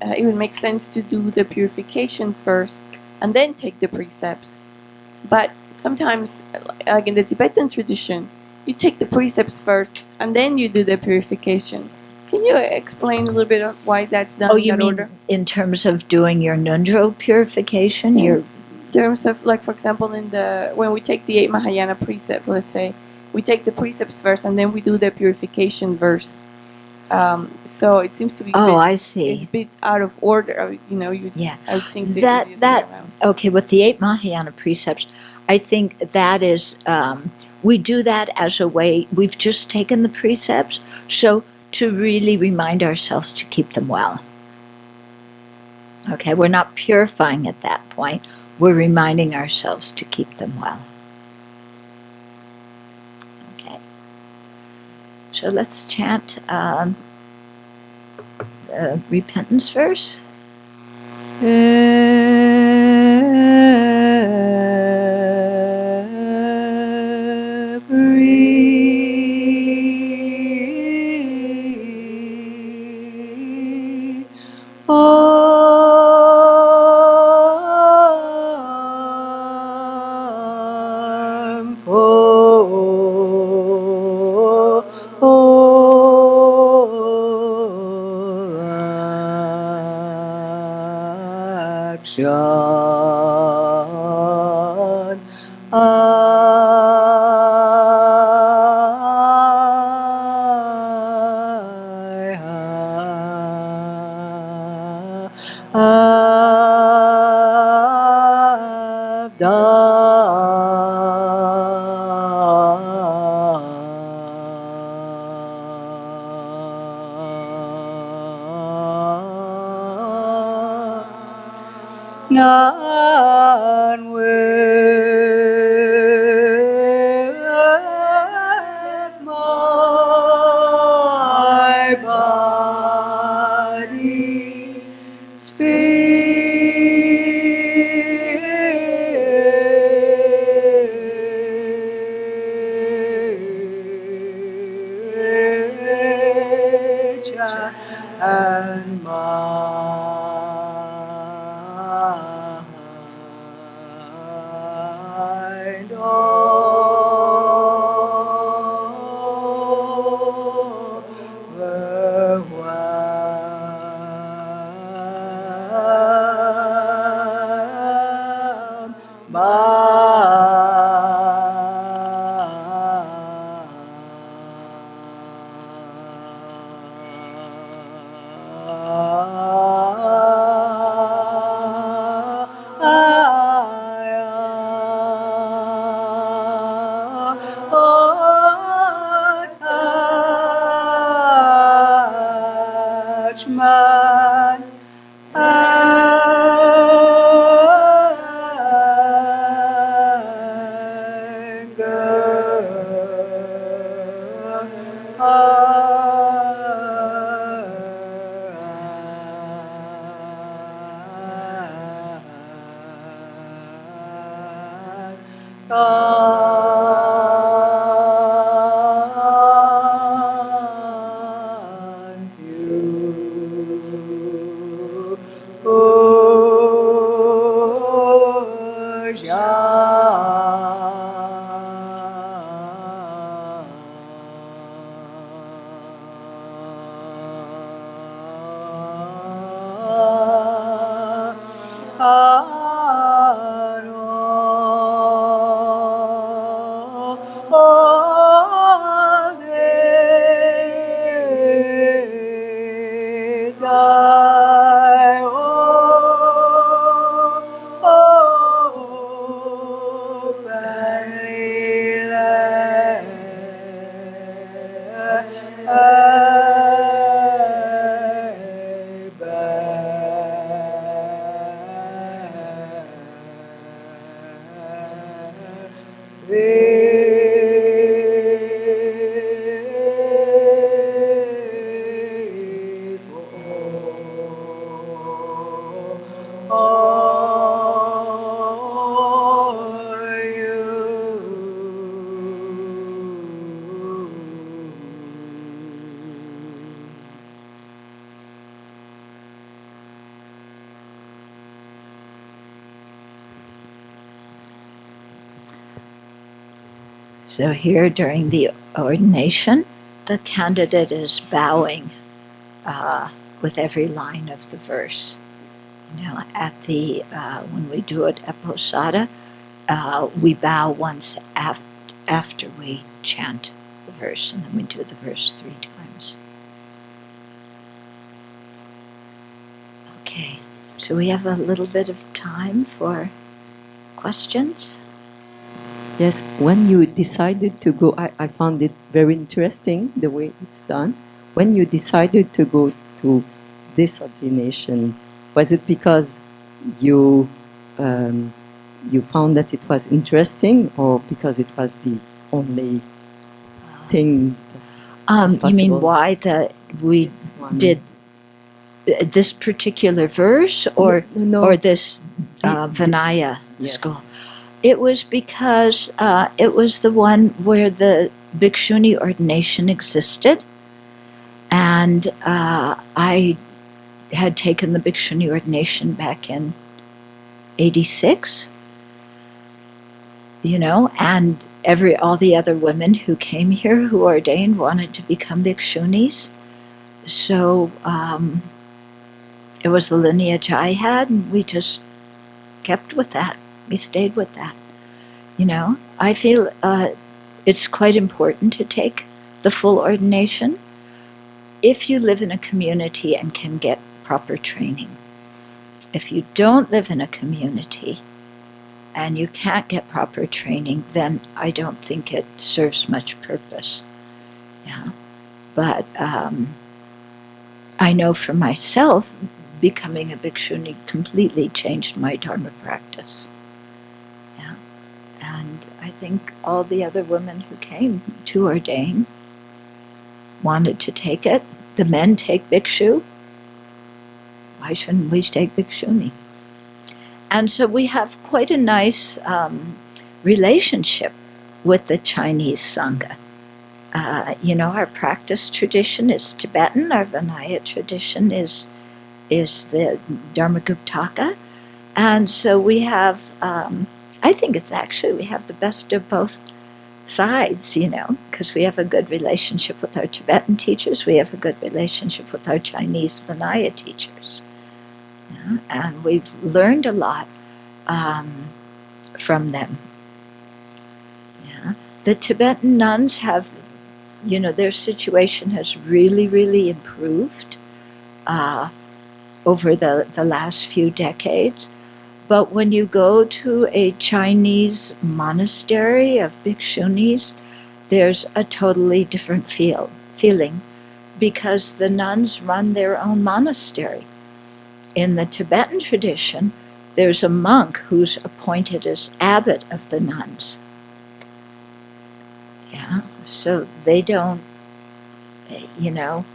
it would make sense to do the purification first and then take the precepts. But sometimes, like in the Tibetan tradition, you take the precepts first and then you do the purification. Can you explain a little bit of why that's done in that order? In terms of doing your Nundro purification? In terms of, like, for example, when we take the 8 Mahayana precepts, let's say, we take the precepts first and then we do the purification verse. So it seems to be I see. a bit out of order. I would think that okay, with the 8 Mahayana precepts, I think that is, we do that as a way, we've just taken the precepts, so to really remind ourselves to keep them well. Okay, we're not purifying at that point, we're reminding ourselves to keep them well. Okay, so let's chant the repentance verse. ngàn with my body, speech, and mind, overwhelmed attachment So here during the ordination, the candidate is bowing with every line of the verse. Now, at the when we do it at Posada, we bow once after we chant the verse, and then we do the verse 3 times. Okay, so we have a little bit of time for questions. Yes, when you decided to go, I found it very interesting the way it's done. When you decided to go to this ordination, was it because you found that it was interesting, or because it was the only thing that was You mean possible? why we This one. did this particular verse, or No. or this The- Vinaya Yes. school? It was because it was the one where the bhikshuni ordination existed, and I had taken the bhikshuni ordination back in '86. And all the other women who came here who ordained wanted to become bhikshunis, so it was the lineage I had, and we just kept with that. We stayed with that. You know, I feel it's quite important to take the full ordination if you live in a community and can get proper training. If you don't live in a community and you can't get proper training, then I don't think it serves much purpose. Yeah. But I know for myself, becoming a bhikshuni completely changed my Dharma practice. Yeah. And I think all the other women who came to ordain wanted to take it. The men take bhikshu. Why shouldn't we take bhikshuni? And so we have quite a nice relationship with the Chinese Sangha. You know, our practice tradition is Tibetan. Our Vinaya tradition is the Dharmaguptaka. And so we have, I think it's actually, we have the best of both sides, you know, because we have a good relationship with our Tibetan teachers. We have a good relationship with our Chinese Vinaya teachers. Yeah? And we've learned a lot from them. Yeah? The Tibetan nuns have, you know, their situation has really, really improved over the last few decades. But when you go to a Chinese monastery of bhikshunis, there's a totally different feeling because the nuns run their own monastery. In the Tibetan tradition, there's a monk who's appointed as abbot of the nuns. Yeah, so they don't, you know,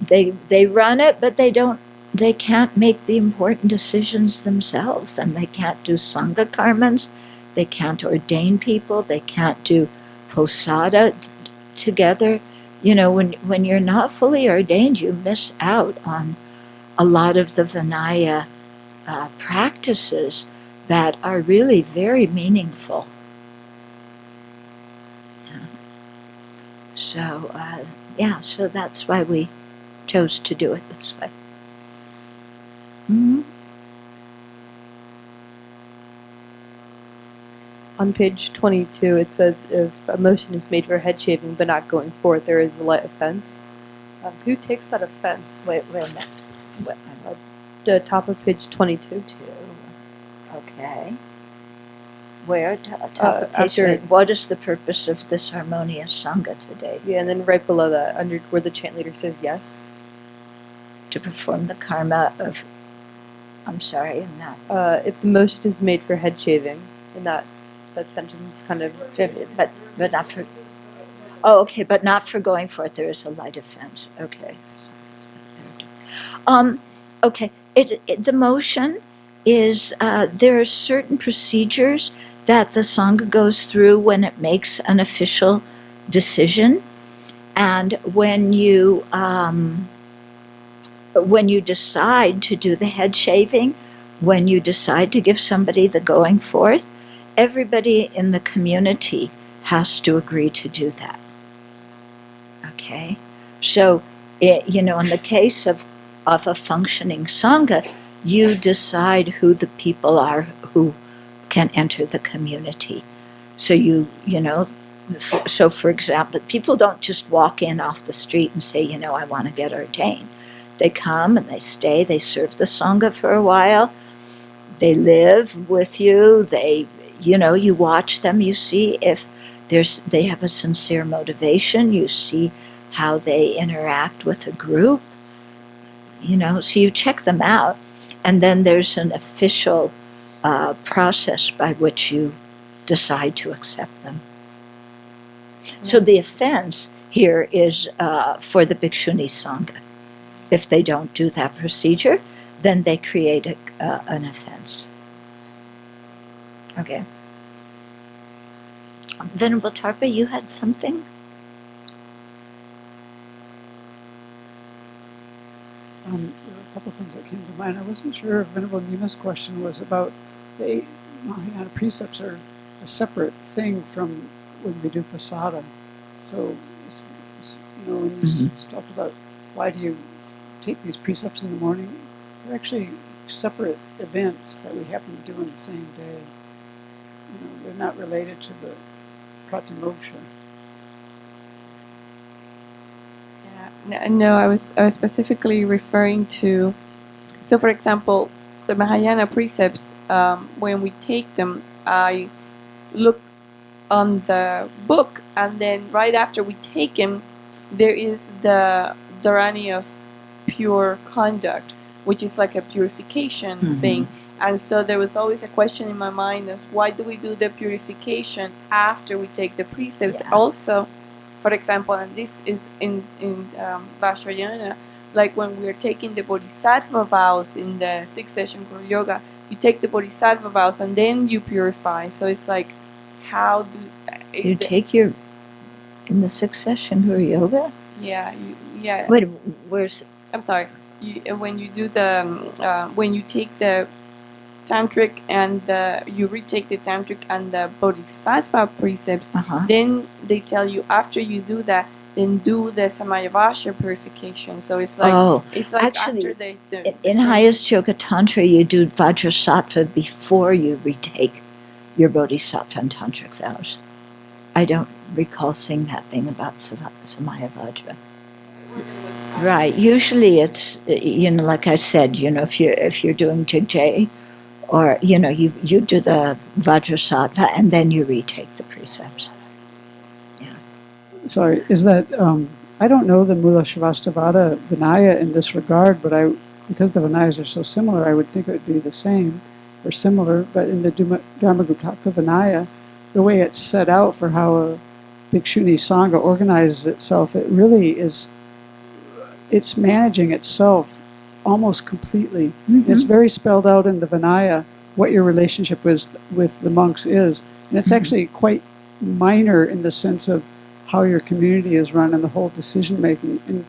they run it, but they can't make the important decisions themselves, and they can't do sangha karmas, they can't ordain people, they can't do posada together. You know, when you're not fully ordained, you miss out on a lot of the Vinaya practices that are really very meaningful. Yeah. So, so that's why we chose to do it this way. Mm-hmm. On page 22, it says, if a motion is made for head shaving but not going forth, there is a light offense. Who takes that offense? Wait a minute. The top of page 22. Okay. Where? Top of page After, what is the purpose of this harmonious sangha today? yeah, and then right below that, under where the chant leader says yes. To perform the karma of. I'm sorry, I'm not. If the motion is made for head shaving, in that sentence kind of. But not for. Oh, okay, but not for going forth. There is a light offense. Okay. Okay. The motion is there are certain procedures that the sangha goes through when it makes an official decision, and when you decide to do the head shaving, when you decide to give somebody the going forth, everybody in the community has to agree to do that. Okay, so in the case of a functioning sangha, you decide who the people are who can enter the community. So so for example, people don't just walk in off the street and say, I want to get ordained. They come and they stay, they serve the sangha for a while, they live with you, you watch them, you see if they have a sincere motivation, you see how they interact with a group, so you check them out, and then there's an official process by which you decide to accept them. So the offense here is for the Bhikshuni Sangha. If they don't do that procedure, then they create an offense. Okay. Venerable Tarpa, you had something? There were a couple of things that came to mind. I wasn't sure if Venerable Nima's question was about the Mahayana precepts are a separate thing from when we do pasada. So, when you talked about why do you take these precepts in the morning, they're actually separate events that we happen to do on the same day. they're not related to the pratimoksha. No, I was specifically referring to. So, for example, the Mahayana precepts. When we take them, I look on the book, and then right after we take them, there is the Dharani of pure conduct, which is like a purification thing. And so there was always a question in my mind as why do we do the purification after we take the precepts? Yeah. Also, for example, and this is in Vajrayana, like when we're taking the Bodhisattva vows in the 6th session Guru Yoga, you take the Bodhisattva vows and then you purify. So it's like, how do You take your in the 6th session Guru Yoga. yeah, yeah. Wait, where's I'm sorry. When you do the when you take the tantric and you retake the tantric and the bodhisattva precepts, then they tell you after you do that, then do the samayavasha purification. So it's like actually, after they in highest yoga tantra, you do vajrasattva before you retake your bodhisattva and tantric vows. I don't recall seeing that thing about samayavajra. Right. Usually it's, like I said, if you're doing Jigjay, or, you do the Vajrasattva and then you retake the precepts. Yeah. Sorry, is that, I don't know the Mula Sravastivada Vinaya in this regard, but because the Vinayas are so similar, I would think it would be the same or similar, but in the Dharmaguptaka Vinaya, the way it's set out for how a Bhikshuni Sangha organizes itself, it really is, it's managing itself almost completely. It's very spelled out in the Vinaya what your relationship with the monks is. And it's actually quite minor in the sense of how your community is run and the whole decision making. And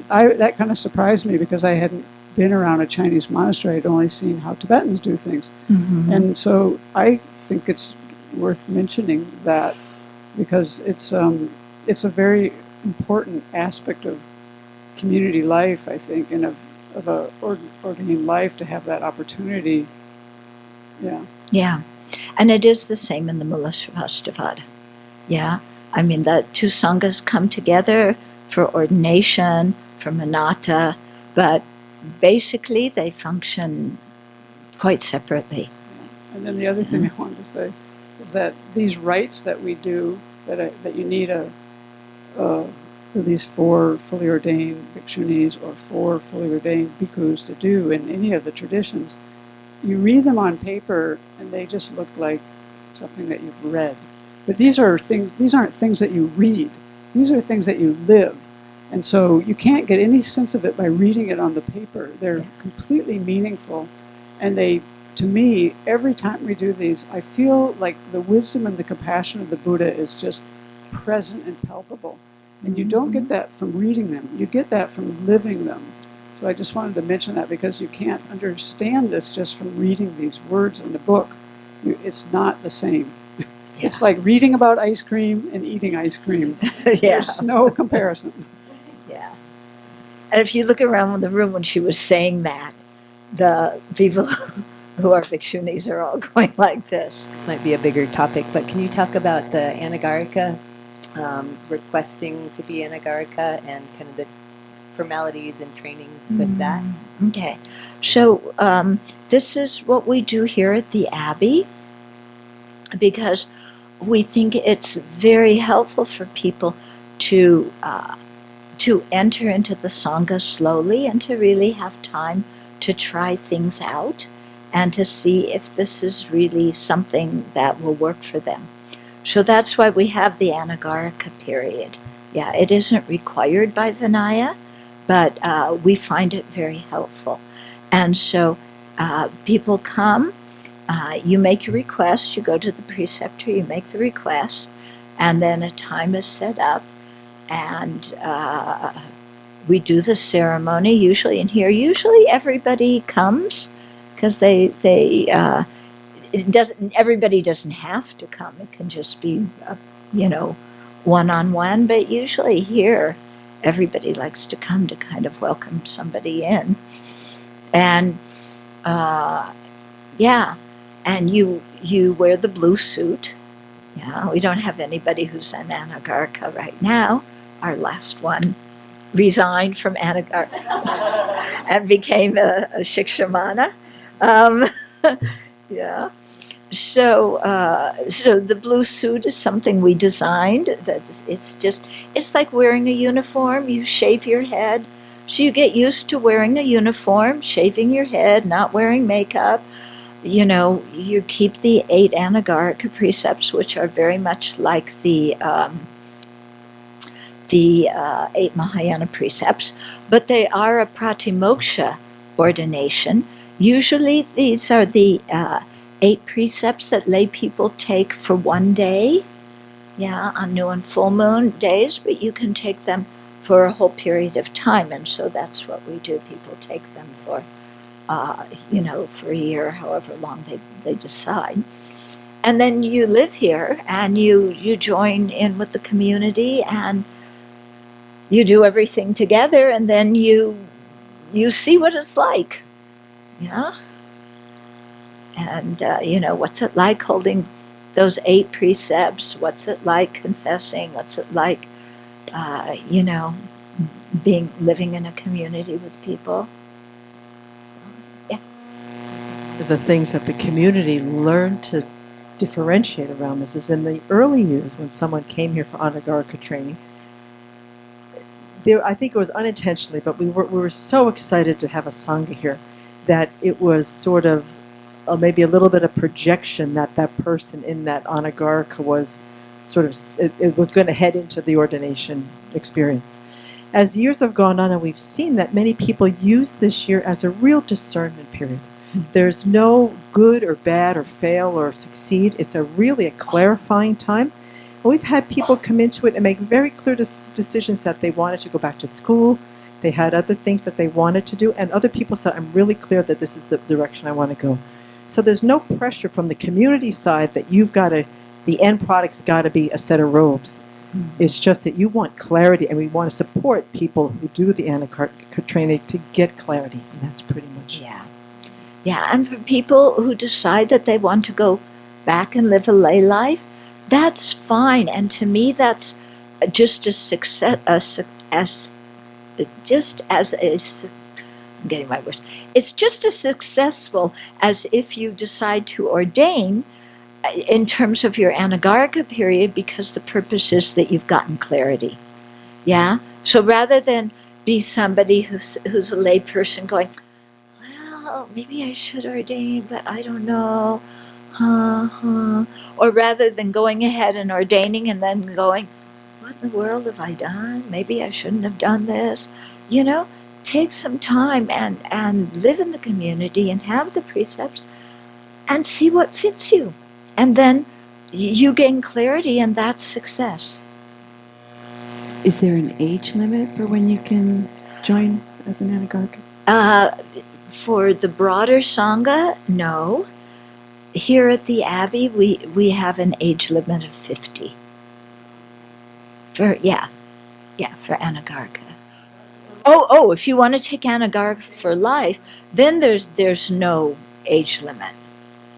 that kind of surprised me because I hadn't been around a Chinese monastery. I'd only seen how Tibetans do things. And so I think it's worth mentioning that because it's a very important aspect of community life, I think, and of a ordained life to have that opportunity. Yeah. Yeah. And it is the same in the Mula Sravastivada. Yeah. I mean, the two sanghas come together for ordination, for manata, but basically they function quite separately. Yeah. And then the other thing I wanted to say is that these rites that we do, that you need at least 4 fully ordained bhikshunis or 4 fully ordained bhikkhus to do in any of the traditions, you read them on paper and they just look like something that you've read. But these aren't things that you read. These are things that you live. And so you can't get any sense of it by reading it on the paper. They're completely meaningful. And to me, every time we do these, I feel like the wisdom and the compassion of the Buddha is just present and palpable. And you don't get that from reading them. You get that from living them. So I just wanted to mention that because you can't understand this just from reading these words in the book. It's not the same. Yeah. It's like reading about ice cream and eating ice cream. There's no comparison. Yeah. And if you look around the room when she was saying that, the people who are bhikshunis are all going like this. This might be a bigger topic, but can you talk about the anagarika, requesting to be anagarika, and kind of the formalities and training with that? Okay. So this is what we do here at the Abbey because we think it's very helpful for people to enter into the Sangha slowly and to really have time to try things out and to see if this is really something that will work for them. So that's why we have the anagarika period. Yeah, it isn't required by Vinaya, but we find it very helpful. And so people come, you make your request, you go to the preceptor, you make the request, and then a time is set up, and we do the ceremony usually in here. Usually everybody comes because everybody doesn't have to come. It can just be, one-on-one, but usually here everybody likes to come to kind of welcome somebody in. And and you wear the blue suit. Yeah, we don't have anybody who's an Anagarika right now. Our last one resigned from Anagarika and became a Shikshamana. Um, yeah. So the blue suit is something we designed. That it's like wearing a uniform. You shave your head, so you get used to wearing a uniform, shaving your head, not wearing makeup. You keep the 8 Anagarika precepts, which are very much like the 8 Mahayana precepts, but they are a pratimoksha ordination. Usually these are the 8 precepts that lay people take for one day, on new and full moon days, but you can take them for a whole period of time, and so that's what we do. People take them for, for a year, however long they decide. And then you live here, and you join in with the community, and you do everything together, and then you see what it's like, and what's it like holding those 8 precepts? What's it like confessing? What's it like, living in a community with people? The things that the community learned to differentiate around this is in the early years when someone came here for Anagarika training. I think it was unintentionally, but we were so excited to have a Sangha here that it was sort of maybe a little bit of projection that person in that Anagarika was sort of, it was going to head into the ordination experience. As years have gone on, and we've seen that many people use this year as a real discernment period. There's no good or bad or fail or succeed. It's really a clarifying time. And we've had people come into it and make very clear decisions that they wanted to go back to school. They had other things that they wanted to do. And other people said, I'm really clear that this is the direction I want to go. So there's no pressure from the community side that the end product's got to be a set of robes. It's just that you want clarity, and we want to support people who do the Anagarika training to get clarity. And that's pretty much it. Yeah, and for people who decide that they want to go back and live a lay life, that's fine. And to me, that's just as I'm getting my words. It's just as successful as if you decide to ordain in terms of your Anagarika period, because the purpose is that you've gotten clarity. Yeah? So rather than be somebody who's a lay person going, well, maybe I should ordain, but I don't know. Or rather than going ahead and ordaining and then going, what in the world have I done? Maybe I shouldn't have done this. Take some time and live in the community and have the precepts and see what fits you. And then you gain clarity, and that's success. Is there an age limit for when you can join as an Anagarika? For the broader Sangha, no. Here at the Abbey, we have an age limit of 50. For Anagarika. Oh, if you want to take Anagarika for life, then there's no age limit.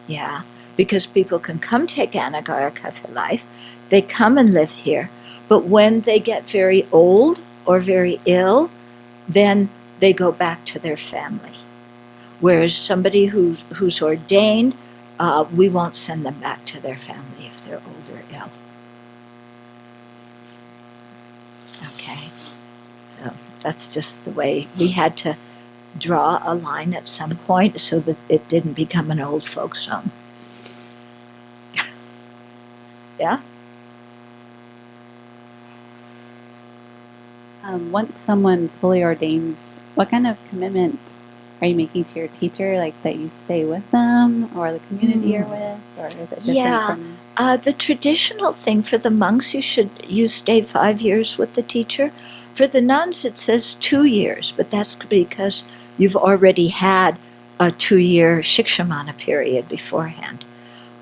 Yeah, because people can come take Anagarika for life. They come and live here. But when they get very old or very ill, then they go back to their family. Whereas somebody who's ordained, we won't send them back to their family if they're old or ill. Okay, so that's just the way we had to draw a line at some point so that it didn't become an old folks' home. Yeah? Once someone fully ordains, what kind of commitment are you making to your teacher, like that you stay with them or the community you're with, or is it different from... The traditional thing for the monks, you stay 5 years with the teacher. For the nuns, it says 2 years, but that's because you've already had a 2-year Shikshamana period beforehand.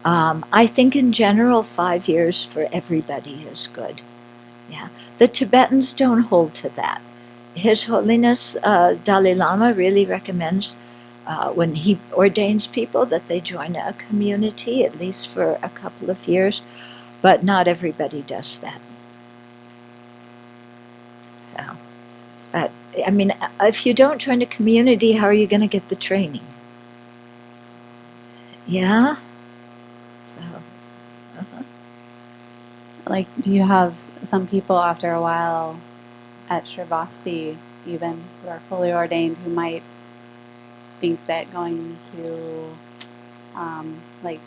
I think in general 5 years for everybody is good. Yeah, the Tibetans don't hold to that. His Holiness Dalai Lama really recommends when he ordains people, that they join a community, at least for a couple of years, but not everybody does that. So, but, I mean, if you don't join a community, how are you going to get the training? Yeah? So, Like, do you have some people after a while at Sravasti, even who are fully ordained, who might think that going to like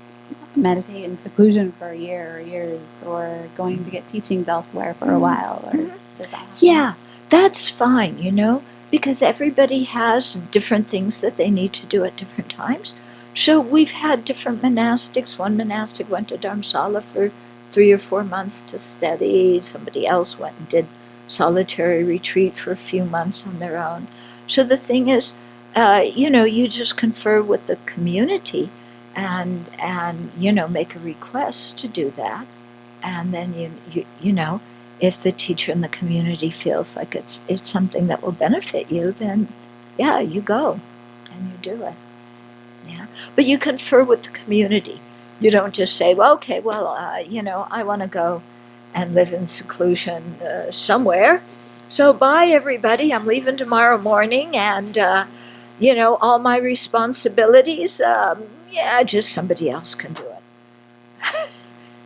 meditate in seclusion for a year or years, or going to get teachings elsewhere for a while, or does that happen? yeah, that's fine, you know, because everybody has different things that they need to do at different times. So we've had different monastics. One monastic went to Dharamsala for 3 or 4 months to study. Somebody else went and did solitary retreat for a few months on their own. So the thing is, you know, you just confer with the community and you know, make a request to do that. And then you know, if the teacher in the community feels like it's something that will benefit you, then yeah, you go and you do it. Yeah, but you confer with the community. You don't just say, well, okay, well, you know, I want to go and live in seclusion somewhere. So bye, everybody. I'm leaving tomorrow morning, and you know, all my responsibilities. Yeah, just somebody else can do it.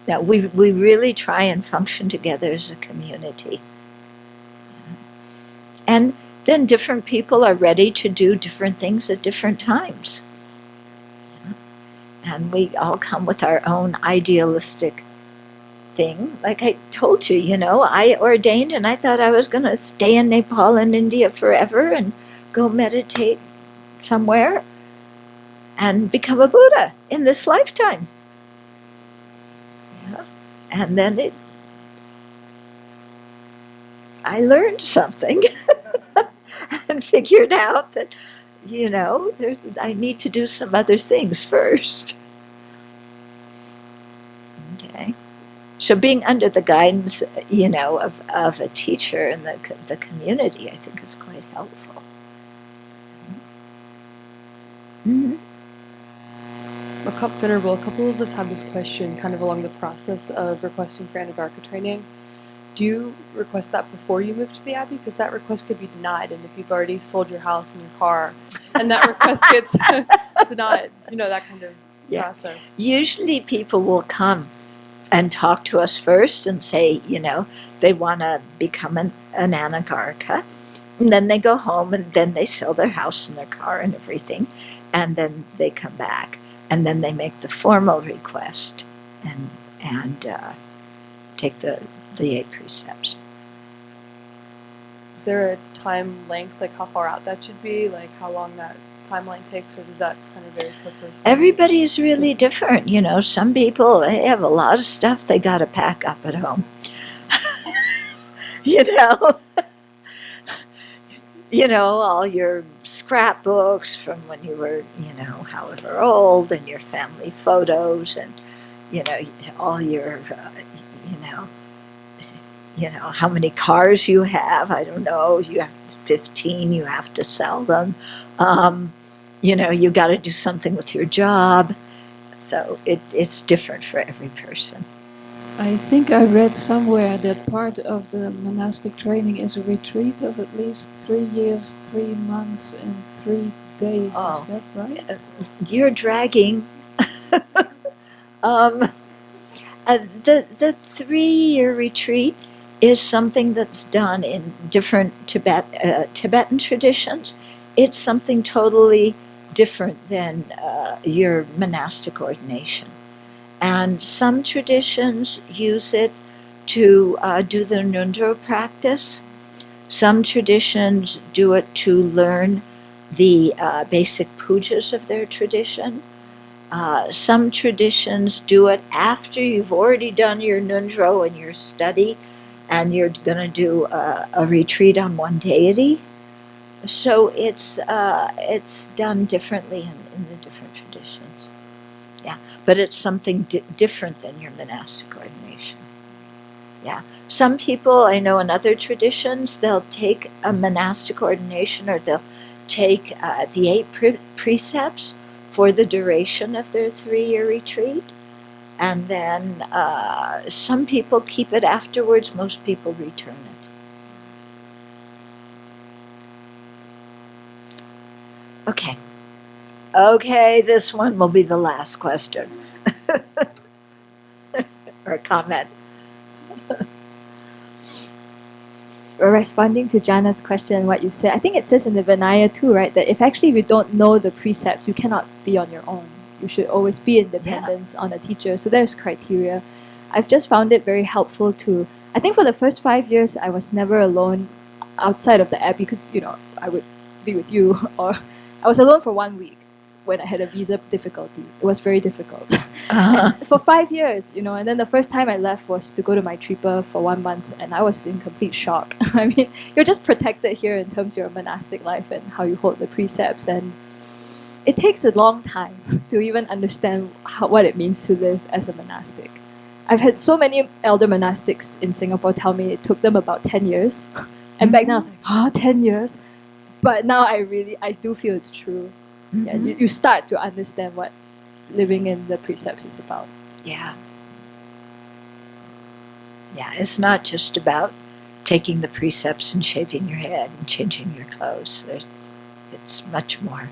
No, we really try and function together as a community. And then different people are ready to do different things at different times. And we all come with our own idealistic thing. Like I told you, you know, I ordained and I thought I was going to stay in Nepal and India forever and go meditate somewhere and become a Buddha in this lifetime. Yeah. And then I learned something and figured out that, you know, I need to do some other things first. Okay. So being under the guidance, you know, of a teacher in the community, I think is quite helpful. Mm-hmm. Venerable, a couple of us have this question kind of along the process of requesting for Anagarika training. Do you request that before you move to the Abbey? Because that request could be denied, and if you've already sold your house and your car, and that request gets denied, you know, that kind of process. Usually people will come and talk to us first and say, you know, they want to become an Anagarika, and then they go home, and then they sell their house and their car and everything, and then they come back, and then they make the formal request and take the 8 precepts. Is there a time length, like how far out that should be, like how long that timeline takes, or does that kind of vary per person? Everybody's really different, you know. Some people, they have a lot of stuff they got to pack up at home. You know, you know, all your scrapbooks from when you were, you know, however old, and your family photos, and you know, all your, you know, how many cars you have. I don't know. You have 15. You have to sell them. You know, you got to do something with your job. So it's different for every person. I think I read somewhere that part of the monastic training is a retreat of at least 3 years, 3 months, and 3 days. Oh. Is that right? You're dragging. The 3-year retreat is something that's done in different Tibetan traditions. It's something totally different than your monastic ordination. And some traditions use it to do the Nundro practice. Some traditions do it to learn the basic pujas of their tradition. Some traditions do it after you've already done your Nundro and your study, and you're going to do a retreat on one deity. So it's done differently in the different traditions. Yeah, but it's something different than your monastic ordination. Yeah, some people I know in other traditions, they'll take a monastic ordination, or they'll take the 8 precepts for the duration of their 3-year retreat. And then some people keep it afterwards, most people return it. Okay. Okay, this one will be the last question. Or comment. Responding to Jana's question, what you said, I think it says in the Vinaya too, right, that if actually you don't know the precepts, you cannot be on your own. You should always be in dependence on a teacher. So there's criteria. I've just found it very helpful to, I think for the first 5 years, I was never alone outside of the Abbey because, I would be with you, or I was alone for 1 week when I had a visa difficulty. It was very difficult. For 5 years, and then the first time I left was to go to my tripa for 1 month, and I was in complete shock. I mean, you're just protected here in terms of your monastic life and how you hold the precepts, and it takes a long time to even understand what it means to live as a monastic. I've had so many elder monastics in Singapore tell me it took them about 10 years. And back then I was like, 10 years? But now I do feel it's true. Mm-hmm. Yeah, you start to understand what living in the precepts is about. Yeah. Yeah, it's not just about taking the precepts and shaving your head and changing your clothes. It's much more.